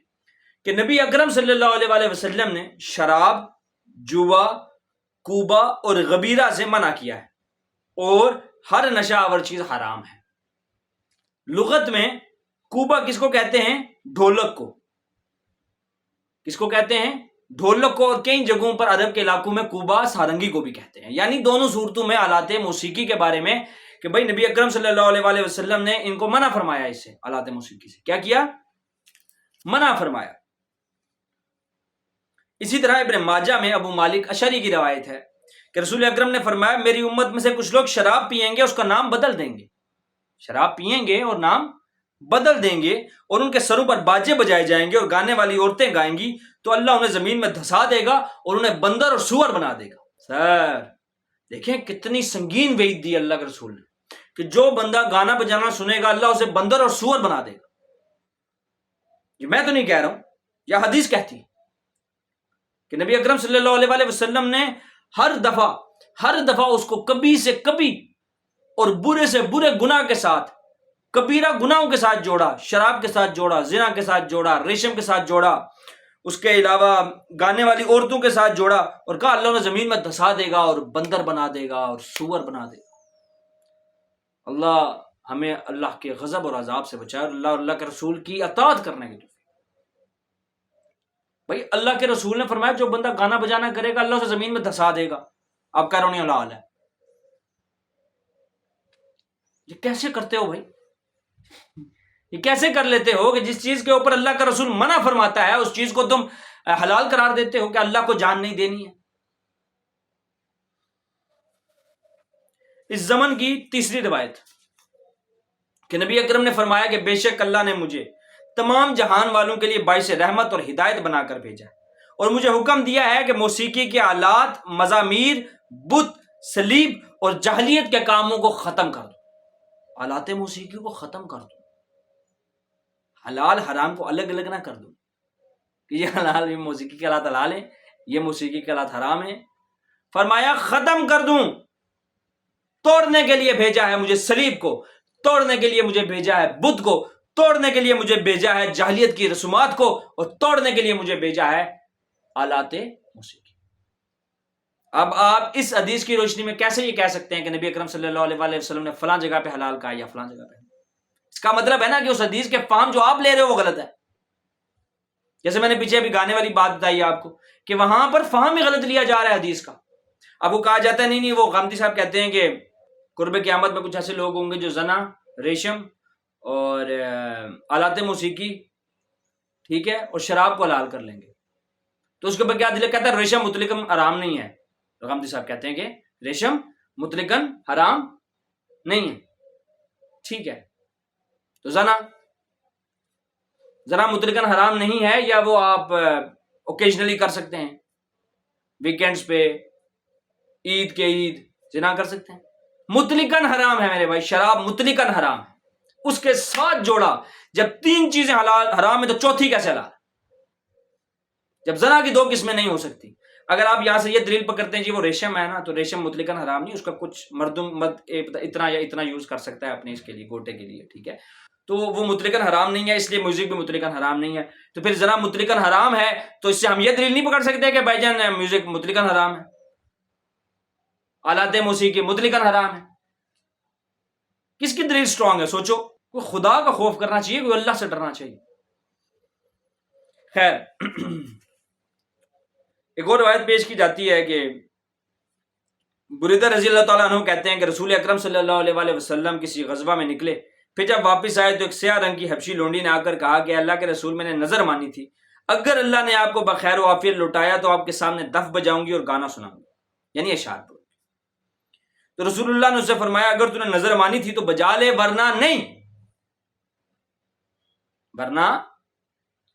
کہ نبی اکرم صلی اللہ علیہ وآلہ وسلم نے شراب، جوا، کوبا اور غبیرہ سے منع کیا ہے اور ہر نشہ آور چیز حرام ہے۔ لغت میں کوبا کس کو کہتے ہیں؟ ڈھولک کو۔ کس کو کہتے ہیں؟ ڈھولک کو، اور کئی جگہوں پر عرب کے علاقوں میں کوبا سارنگی کو بھی کہتے ہیں۔ یعنی دونوں صورتوں میں آلات موسیقی کے بارے میں کہ بھائی نبی اکرم صلی اللہ علیہ وآلہ وسلم نے ان کو منع فرمایا، اس سے آلات موسیقی سے کیا کیا؟ منع فرمایا۔ اسی طرح ابن ماجہ میں ابو مالک اشعری کی روایت ہے کہ رسول اکرم نے فرمایا میری امت میں سے کچھ لوگ شراب پئیں گے، اس کا نام بدل دیں گے، شراب پئیں گے اور نام بدل دیں گے، اور ان کے سروں پر باجے بجائے جائیں گے اور گانے والی عورتیں گائیں گی، تو اللہ انہیں زمین میں دھسا دے گا اور انہیں بندر اور سور بنا دے گا۔ سر دیکھیں کتنی سنگین وعید دی اللہ کے رسول نے کہ جو بندہ گانا بجانا سنے گا اللہ اسے بندر اور سور بنا دے گا. یہ میں تو نہیں کہہ رہا ہوں، یہ حدیث کہتی کہ نبی اکرم صلی اللہ علیہ وآلہ وسلم نے ہر دفعہ اس کو کبھی سے کبھی اور برے سے برے گناہ کے ساتھ، کبیرہ گناہوں کے ساتھ جوڑا، شراب کے ساتھ جوڑا، زنا کے ساتھ جوڑا، ریشم کے ساتھ جوڑا، اس کے علاوہ گانے والی عورتوں کے ساتھ جوڑا، اور کہا اللہ نے زمین میں دھسا دے گا اور بندر بنا دے گا اور سور بنا دے گا. اللہ ہمیں اللہ کے غضب اور عذاب سے بچائے اور اللہ کے رسول کی اطاعت کرنے کی توفیق. بھائی اللہ کے رسول نے فرمایا جو بندہ گانا بجانا کرے گا اللہ اسے زمین میں دھسا دے گا. آپ کہہ رہے ہو نہیں حلال ہے. یہ کیسے کرتے ہو بھائی؟ یہ کیسے کر لیتے ہو کہ جس چیز کے اوپر اللہ کا رسول منع فرماتا ہے اس چیز کو تم حلال قرار دیتے ہو کہ اللہ کو جان نہیں دینی ہے؟ اس زمن کی تیسری روایت کہ نبی اکرم نے فرمایا کہ بے شک اللہ نے مجھے تمام جہان والوں کے لیے باعث رحمت اور ہدایت بنا کر بھیجا اور مجھے حکم دیا ہے کہ موسیقی کے آلات، مزامیر، بت، صلیب اور جاہلیت کے کاموں کو ختم کر دو. آلات موسیقی کو ختم کر دو، حلال حرام کو الگ الگ نہ کر دو کہ یہ حلال، یہ موسیقی کے آلات حلال ہیں، یہ موسیقی کے آلات حرام ہیں. فرمایا ختم کر دوں. توڑنے کے لیے بھیجا ہے مجھے صلیب کو، توڑنے کے لیے مجھے بھیجا ہے بت کو، توڑنے کے لیے مجھے بھیجا ہے جاہلیت کی رسومات کو، اور توڑنے کے لیے مجھے بھیجا ہے آلات موسیقی. اب آپ اس حدیث کی روشنی میں کیسے یہ کہہ سکتے ہیں کہ نبی اکرم صلی اللہ علیہ وآلہ وسلم نے فلاں جگہ پہ حلال کہا یا فلاں جگہ پہ؟ اس کا مطلب ہے نا کہ اس حدیث کے فہم جو آپ لے رہے ہو وہ غلط ہے. جیسے میں نے پیچھے ابھی گانے والی بات بتائی آپ کو کہ وہاں پر فہم ہی غلط لیا جا رہا ہے حدیث کا. اب وہ کہا جاتا ہے نہیں وہ غامدی صاحب کہتے ہیں کہ قرب قیامت میں کچھ ایسے لوگ ہوں گے جو زنا، ریشم اور آلات موسیقی، ٹھیک ہے، اور شراب کو حلال کر لیں گے. تو اس کے اوپر کیا دلیل؟ کہتا ہے ریشم مطلقاً حرام نہیں ہے. غامدی صاحب کہتے ہیں کہ ریشم مطلقاً حرام نہیں ہے. ٹھیک ہے، تو زنا مطلقاً حرام نہیں ہے، یا وہ آپ اوکیجنلی کر سکتے ہیں، ویکینڈز پہ، عید کے عید زنا کر سکتے ہیں. مطلقاً حرام ہے میرے بھائی، شراب مطلقاً حرام ہے. اس کے ساتھ جوڑا جب تین چیزیں حلال حرام ہے تو چوتھی کیسے حلال؟ جب زنا کی دو قسمیں نہیں ہو سکتی. اگر آپ یہاں سے یہ دلیل پکڑتے ہیں جی وہ ریشم ہے نا تو ریشم مطلقاً حرام نہیں، اس کا کچھ مرد اتنا یا اتنا یوز کر سکتا ہے اپنے اس کے لیے، گوٹے کے لیے، ٹھیک ہے، تو وہ مطلقاً حرام نہیں ہے، اس لیے میوزک بھی مطلقاً حرام نہیں ہے. تو پھر زنا مطلقاً حرام ہے تو اس سے ہم یہ دلیل نہیں پکڑ سکتے کہ بھائی جان میوزک مطلقاً حرام ہے، آلات موسیقی مطلقاً حرام ہے. کس کی دلیل سٹرونگ ہے؟ سوچو. کوئی خدا کا خوف کرنا چاہیے، کوئی اللہ سے ڈرنا چاہیے. خیر، ایک اور روایت پیش کی جاتی ہے کہ بریدہ رضی اللہ تعالیٰ عنہ کہتے ہیں کہ رسول اکرم صلی اللہ علیہ وآلہ وسلم کسی غزوہ میں نکلے، پھر جب واپس آئے تو ایک سیاہ رنگ کی حبشی لونڈی نے آ کر کہا کہ اللہ کے رسول میں نے نظر مانی تھی، اگر اللہ نے آپ کو بخیر و عافیت لوٹایا تو آپ کے سامنے دف بجاؤں گی اور گانا سناؤں گی، یعنی اشعار پڑھوں گی. تو رسول اللہ نے اسے فرمایا اگر تو نے نظر مانی تھی تو بجا لے، ورنہ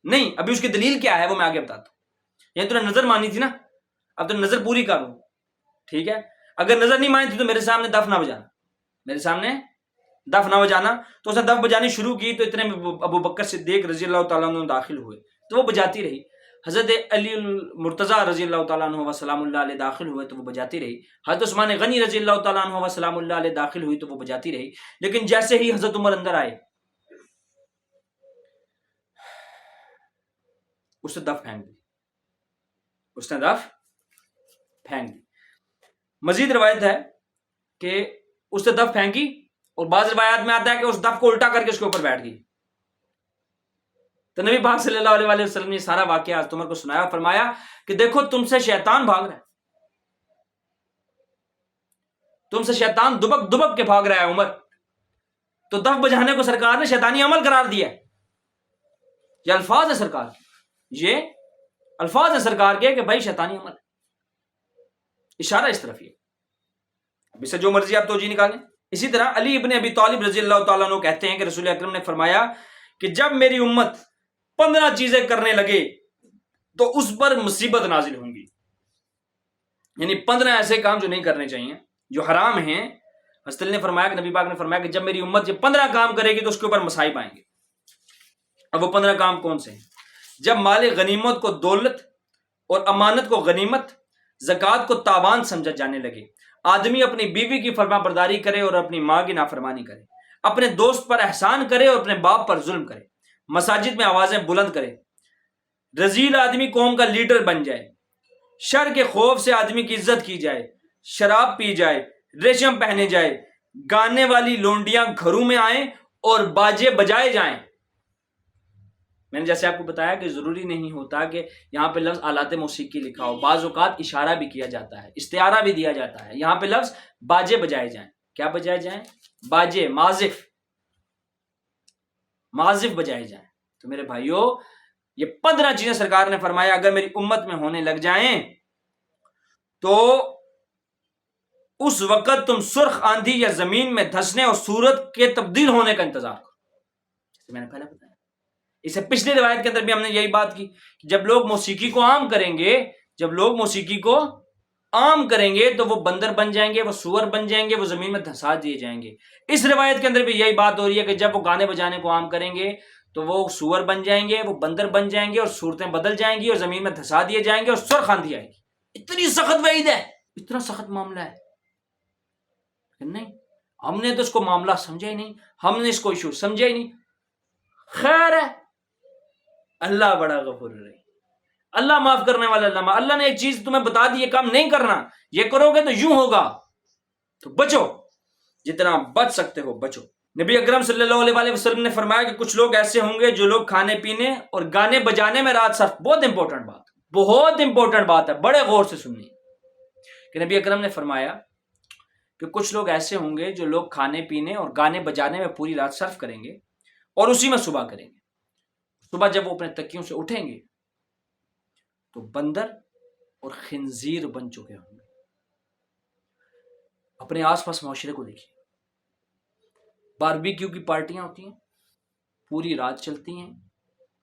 نہیں. ابھی اس کی دلیل کیا ہے وہ میں آگے بتاتا ہوں. یعنی تو نے نظر مانی تھی نا، اب تو نظر پوری کرو، ٹھیک ہے. اگر نظر نہیں مانی تھی تو میرے سامنے دف نہ بجانا، میرے سامنے دف نہ بجانا. تو اس نے دف بجانی شروع کی تو اتنے میں ابو بکر صدیق رضی اللہ تعالیٰ عنہ داخل ہوئے تو وہ بجاتی رہی. حضرت علی المرتضیٰ رضی اللہ تعالیٰ عنہ و سلام اللہ علیہ داخل ہوئے تو وہ بجاتی رہی. حضرت عثمان غنی رضی اللہ تعالیٰ عنہ و سلام اللہ علیہ داخل ہوئی تو وہ بجاتی رہی. لیکن جیسے ہی حضرت عمر اندر آئے اس نے دف پھینک دی. مزید روایت ہے کہ اس نے دف پھینکی اور بعض روایات میں آتا ہے کہ اس دف کو الٹا کر کے اس کے اوپر بیٹھ گئی. تو نبی پاک صلی اللہ علیہ وآلہ وسلم نے سارا واقعہ حضرت عمر کو سنایا اور فرمایا کہ دیکھو تم سے شیطان بھاگ رہا ہے، تم سے شیطان دبک دبک کے بھاگ رہا ہے عمر. تو دف بجانے کو سرکار نے شیطانی عمل قرار دیا. یہ الفاظ ہے سرکار کے، یہ الفاظ ہیں سرکار کے کہ بھائی شیطانی عمل. اشارہ اس طرف یہ، اب اسے جو مرضی آپ توجیہ نکالیں. اسی طرح علی ابن ابی طالب رضی اللہ تعالیٰ عنہ کہتے ہیں کہ رسول اکرم نے فرمایا کہ جب میری امت 15 چیزیں کرنے لگے تو اس پر مصیبت نازل ہوں گی. یعنی 15 ایسے کام جو نہیں کرنے چاہیے، جو حرام ہیں۔ حضرت علی نے فرمایا کہ نبی پاک نے فرمایا کہ جب میری امت یہ 15 کام کرے گی تو اس کے اوپر مصائب آئیں گے۔ اب وہ 15 کام کون سے ہیں؟ جب مال غنیمت کو دولت اور امانت کو غنیمت، زکوٰۃ کو تاوان سمجھا جانے لگے، آدمی اپنی بیوی کی فرما برداری کرے اور اپنی ماں کی نافرمانی کرے، اپنے دوست پر احسان کرے اور اپنے باپ پر ظلم کرے، مساجد میں آوازیں بلند کرے، رذیل آدمی قوم کا لیڈر بن جائے، شر کے خوف سے آدمی کی عزت کی جائے، شراب پی جائے، ریشم پہنے جائے، گانے والی لونڈیاں گھروں میں آئیں اور باجے بجائے جائیں۔ میں نے جیسے آپ کو بتایا کہ ضروری نہیں ہوتا کہ یہاں پہ لفظ آلات موسیقی لکھا ہو، بعض اوقات اشارہ بھی کیا جاتا ہے، استعارہ بھی دیا جاتا ہے۔ یہاں پہ لفظ باجے بجائے جائیں۔ کیا بجائے جائیں؟ باجے، معازف بجائے جائیں۔ تو میرے بھائیوں، یہ 15 چیزیں سرکار نے فرمایا اگر میری امت میں ہونے لگ جائیں تو اس وقت تم سرخ آندھی یا زمین میں دھسنے اور صورت کے تبدیل ہونے کا انتظار کرو، جیسے میں نے پہلے بتایا۔ اس سے پچھلی روایت کے اندر بھی ہم نے یہی بات کی کہ جب لوگ موسیقی کو عام کریں گے تو وہ بندر بن جائیں گے، وہ سور بن جائیں گے، وہ زمین میں دھسا دیے جائیں گے۔ اس روایت کے اندر بھی یہی بات ہو رہی ہے کہ جب وہ گانے بجانے کو عام کریں گے تو وہ سور بن جائیں گے، وہ بندر بن جائیں گے اور صورتیں بدل جائیں گی اور زمین میں دھسا دیے جائیں گے اور سرخ آندھی آئے گی۔ اتنی سخت وعید ہے، اتنا سخت معاملہ ہے۔ نہیں، ہم نے تو اس کو معاملہ سمجھا ہی نہیں، ہم نے اس کو ایشو سمجھا ہی نہیں۔ خیر ہے، اللہ بڑا غفور رحیم، اللہ معاف کرنے والا۔ اللہ نے ایک چیز تمہیں بتا دی، یہ کام نہیں کرنا، یہ کرو گے تو یوں ہوگا، تو بچو، جتنا بچ سکتے ہو بچو۔ نبی اکرم صلی اللہ علیہ وسلم نے فرمایا کہ کچھ لوگ ایسے ہوں گے جو لوگ کھانے پینے اور گانے بجانے میں رات صرف، بہت امپورٹنٹ بات ہے، بڑے غور سے سننی کہ نبی اکرم نے فرمایا کہ کچھ لوگ ایسے ہوں گے جو لوگ کھانے پینے اور گانے بجانے میں پوری رات صرف کریں گے اور اسی میں صبح کریں گے۔ صبح جب وہ اپنے تکیوں سے اٹھیں گے تو بندر اور خنزیر بن چکے ہوں گے۔ اپنے آس پاس معاشرے کو دیکھیے، باربیکیو کی پارٹیاں ہوتی ہیں، پوری رات چلتی ہیں،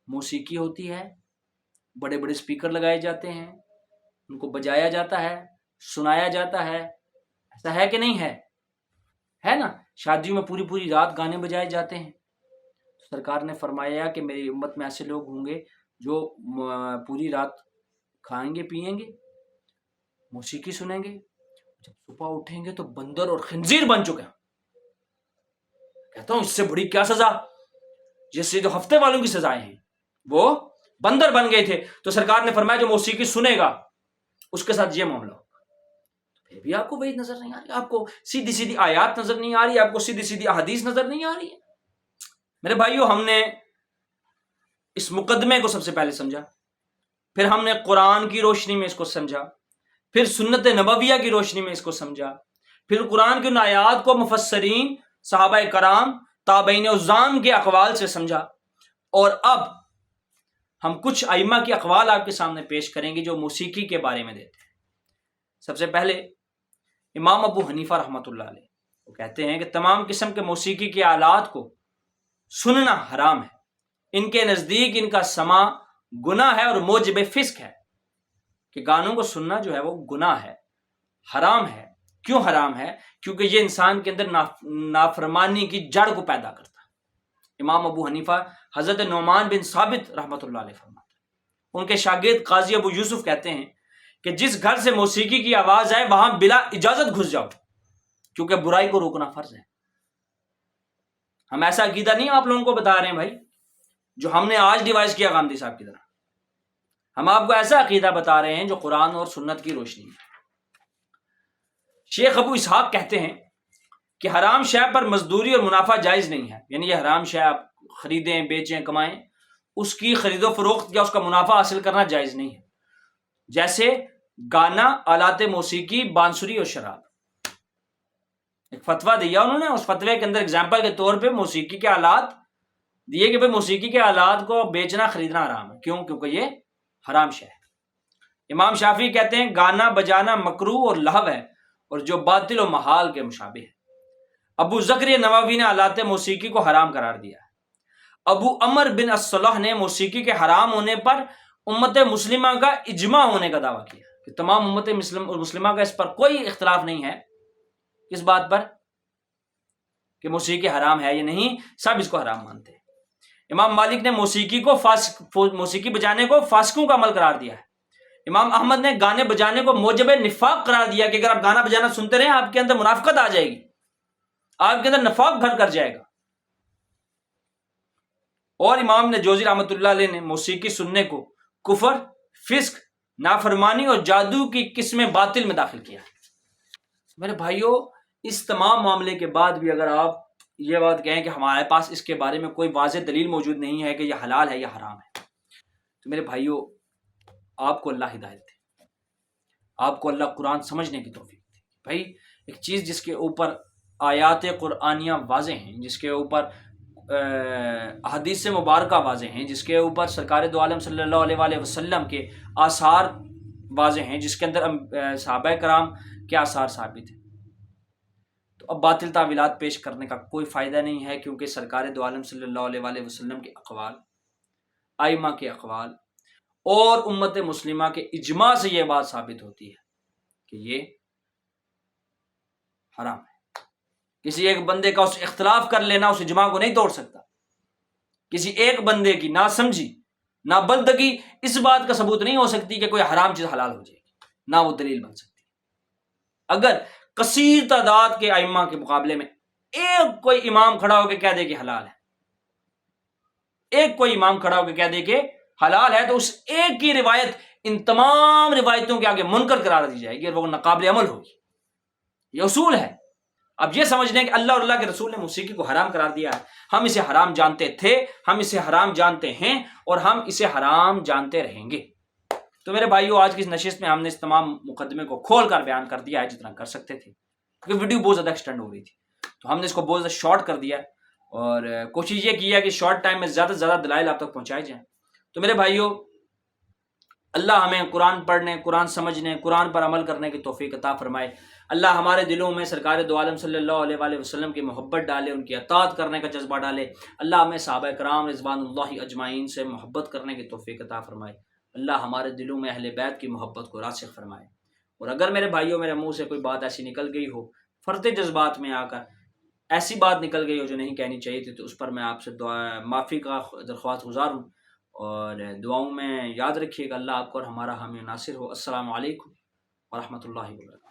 موسیقی ہوتی ہے، بڑے بڑے سپیکر لگائے جاتے ہیں، ان کو بجایا جاتا ہے، سنایا جاتا ہے۔ ایسا ہے کہ نہیں ہے نا؟ شادیوں میں پوری رات گانے بجائے جاتے ہیں۔ سرکار نے فرمایا کہ میری امت میں ایسے لوگ ہوں گے جو پوری رات کھائیں گے، پیئیں گے، موسیقی سنیں گے، جب صبح اٹھیں گے تو بندر اور خنزیر بن چکے ہیں۔ کہتا ہوں اس سے بڑی کیا سزا، جس سے جو ہفتے والوں کی سزائیں ہیں وہ بندر بن گئے تھے۔ تو سرکار نے فرمایا جو موسیقی سنے گا اس کے ساتھ یہ معاملہ ہوگا۔ پھر بھی آپ کو وہی نظر نہیں آ رہی، آپ کو سیدھی آیات نظر نہیں آ رہی، آپ کو سیدھی احادیث نظر نہیں آ رہی ہے۔ میرے بھائیوں، ہم نے اس مقدمے کو سب سے پہلے سمجھا، پھر ہم نے قرآن کی روشنی میں اس کو سمجھا، پھر سنت نبویہ کی روشنی میں اس کو سمجھا، پھر قرآن کی ان آیات کو مفسرین، صحابہ کرام، تابعین عظام کے اقوال سے سمجھا، اور اب ہم کچھ ائمہ کے اقوال آپ کے سامنے پیش کریں گے جو موسیقی کے بارے میں دیتے ہیں۔ سب سے پہلے امام ابو حنیفہ رحمۃ اللہ علیہ وہ کہتے ہیں کہ تمام قسم کے موسیقی کے آلات کو سننا حرام ہے۔ ان کے نزدیک ان کا سماع گناہ ہے اور موجب فسق ہے، کہ گانوں کو سننا جو ہے وہ گناہ ہے، حرام ہے۔ کیوں حرام ہے؟ کیونکہ یہ انسان کے اندر نافرمانی کی جڑ کو پیدا کرتا ہے۔ امام ابو حنیفہ حضرت نعمان بن ثابت رحمۃ اللہ علیہ فرماتے ہیں، ان کے شاگرد قاضی ابو یوسف کہتے ہیں کہ جس گھر سے موسیقی کی آواز آئے وہاں بلا اجازت گھس جاؤ، کیونکہ برائی کو روکنا فرض ہے۔ ہم ایسا عقیدہ نہیں آپ لوگوں کو بتا رہے ہیں بھائی جو ہم نے آج ڈیوائز کیا غامدی صاحب کی طرح، ہم آپ کو ایسا عقیدہ بتا رہے ہیں جو قرآن اور سنت کی روشنی ہے۔ شیخ ابو اسحاق کہتے ہیں کہ حرام شے پر مزدوری اور منافع جائز نہیں ہے، یعنی یہ حرام شے آپ خریدیں، بیچیں، کمائیں، اس کی خرید و فروخت یا اس کا منافع حاصل کرنا جائز نہیں ہے، جیسے گانا، آلات موسیقی، بانسری اور شراب۔ ایک فتویٰ دیا انہوں نے، اس فتوے کے اندر اگزامپل کے طور پہ موسیقی کے آلات دیے کہ بھئی موسیقی کے آلات کو بیچنا خریدنا حرام ہے۔ کیوں؟ کیونکہ یہ حرام شے ہے۔ امام شافعی کہتے ہیں گانا بجانا مکروہ اور لہو ہے اور جو باطل و محال کے مشابہ ہے۔ ابو زکریا نووی نے آلات موسیقی کو حرام قرار دیا ہے۔ ابو عمر بن الصلاح نے موسیقی کے حرام ہونے پر امت مسلمہ کا اجماع ہونے کا دعویٰ کیا کہ تمام امت مسلمہ کا اس پر کوئی اختلاف نہیں ہے، اس بات پر کہ موسیقی حرام ہے یا نہیں، سب اس کو حرام مانتے ہیں۔ امام مالک نے موسیقی بجانے کو فاسقوں کا عمل قرار دیا ہے۔ امام احمد نے گانے بجانے کو موجب نفاق قرار دیا کہ اگر آپ گانا بجانا سنتے رہیں آپ کے اندر منافقت آ جائے گی، آپ کے اندر نفاق گھر کر جائے گا۔ اور امام نے جوزی رحمۃ اللہ علیہ نے موسیقی سننے کو کفر، فسق، نافرمانی اور جادو کی قسم باطل میں داخل کیا۔ میرے بھائیوں، اس تمام معاملے کے بعد بھی اگر آپ یہ بات کہیں کہ ہمارے پاس اس کے بارے میں کوئی واضح دلیل موجود نہیں ہے کہ یہ حلال ہے یا حرام ہے، تو میرے بھائیوں آپ کو اللہ ہدایت دے، آپ کو اللہ قرآن سمجھنے کی توفیق دے۔ بھائی ایک چیز جس کے اوپر آیات قرآنیہ واضح ہیں، جس کے اوپر حدیث مبارکہ واضح ہیں، جس کے اوپر سرکار دو عالم صلی اللہ علیہ وآلہ وسلم کے آثار واضح ہیں، جس کے اندر صحابہ کرام کے آثار ثابت ہیں، تو اب باطل تعویلات پیش کرنے کا کوئی فائدہ نہیں ہے، کیونکہ سرکار دو عالم صلی اللہ علیہ وآلہ وسلم کے اقوال، ائمہ کے اقوال اور امت مسلمہ کے اجماع سے یہ بات ثابت ہوتی ہے کہ یہ حرام ہے۔ کسی ایک بندے کا اس اختلاف کر لینا اس اجماع کو نہیں توڑ سکتا۔ کسی ایک بندے کی نا سمجھی، نا بلدگی اس بات کا ثبوت نہیں ہو سکتی کہ کوئی حرام چیز حلال ہو جائے گی، نہ وہ دلیل بن سکتی۔ اگر کثیر تعداد کے ائمہ کے مقابلے میں ایک کوئی امام کھڑا ہو کے کہہ دے کہ حلال ہے، ایک کوئی امام کھڑا ہو کے کہہ دے کہ حلال ہے، تو اس ایک کی روایت ان تمام روایتوں کے آگے منکر قرار دی جائے گی اور وہ ناقابل عمل ہوگی۔ یہ اصول ہے۔ اب یہ سمجھ لیں کہ اللہ اور اللہ کے رسول نے موسیقی کو حرام قرار دیا ہے، ہم اسے حرام جانتے تھے، ہم اسے حرام جانتے ہیں اور ہم اسے حرام جانتے رہیں گے۔ تو میرے بھائیو، آج کی اس نشست میں ہم نے اس تمام مقدمے کو کھول کر بیان کر دیا ہے جتنا کر سکتے تھے، کیونکہ ویڈیو بہت زیادہ ایکسٹینڈ ہو رہی تھی، تو ہم نے اس کو بہت زیادہ شارٹ کر دیا اور کوشش یہ کی ہے کہ شارٹ ٹائم میں زیادہ سے زیادہ دلائل آپ تک پہنچائے جائیں۔ تو میرے بھائیو، اللہ ہمیں قرآن پڑھنے، قرآن سمجھنے، قرآن پر عمل کرنے کی توفیق عطا فرمائے۔ اللہ ہمارے دلوں میں سرکار دو عالم صلی اللہ علیہ وآلہ وسلم کی محبت ڈالے، ان کی اطاعت کرنے کا جذبہ ڈالے۔ اللہ ہمیں صحابہ کرام رضوان اللہ اجمعین سے محبت کرنے کی توفیق عطا فرمائے۔ اللہ ہمارے دلوں میں اہل بیت کی محبت کو راسخ فرمائے۔ اور اگر میرے بھائیوں میرے منہ سے کوئی بات ایسی نکل گئی ہو، فرط جذبات میں آ کر ایسی بات نکل گئی ہو جو نہیں کہنی چاہیے تھی، تو اس پر میں آپ سے معافی کا درخواست گزار ہوں، اور دعاؤں میں یاد رکھیے گا۔ اللہ آپ کو اور ہمارا حامی و ناصر ہو۔ السلام علیکم ورحمۃ اللہ وبرکاتہ۔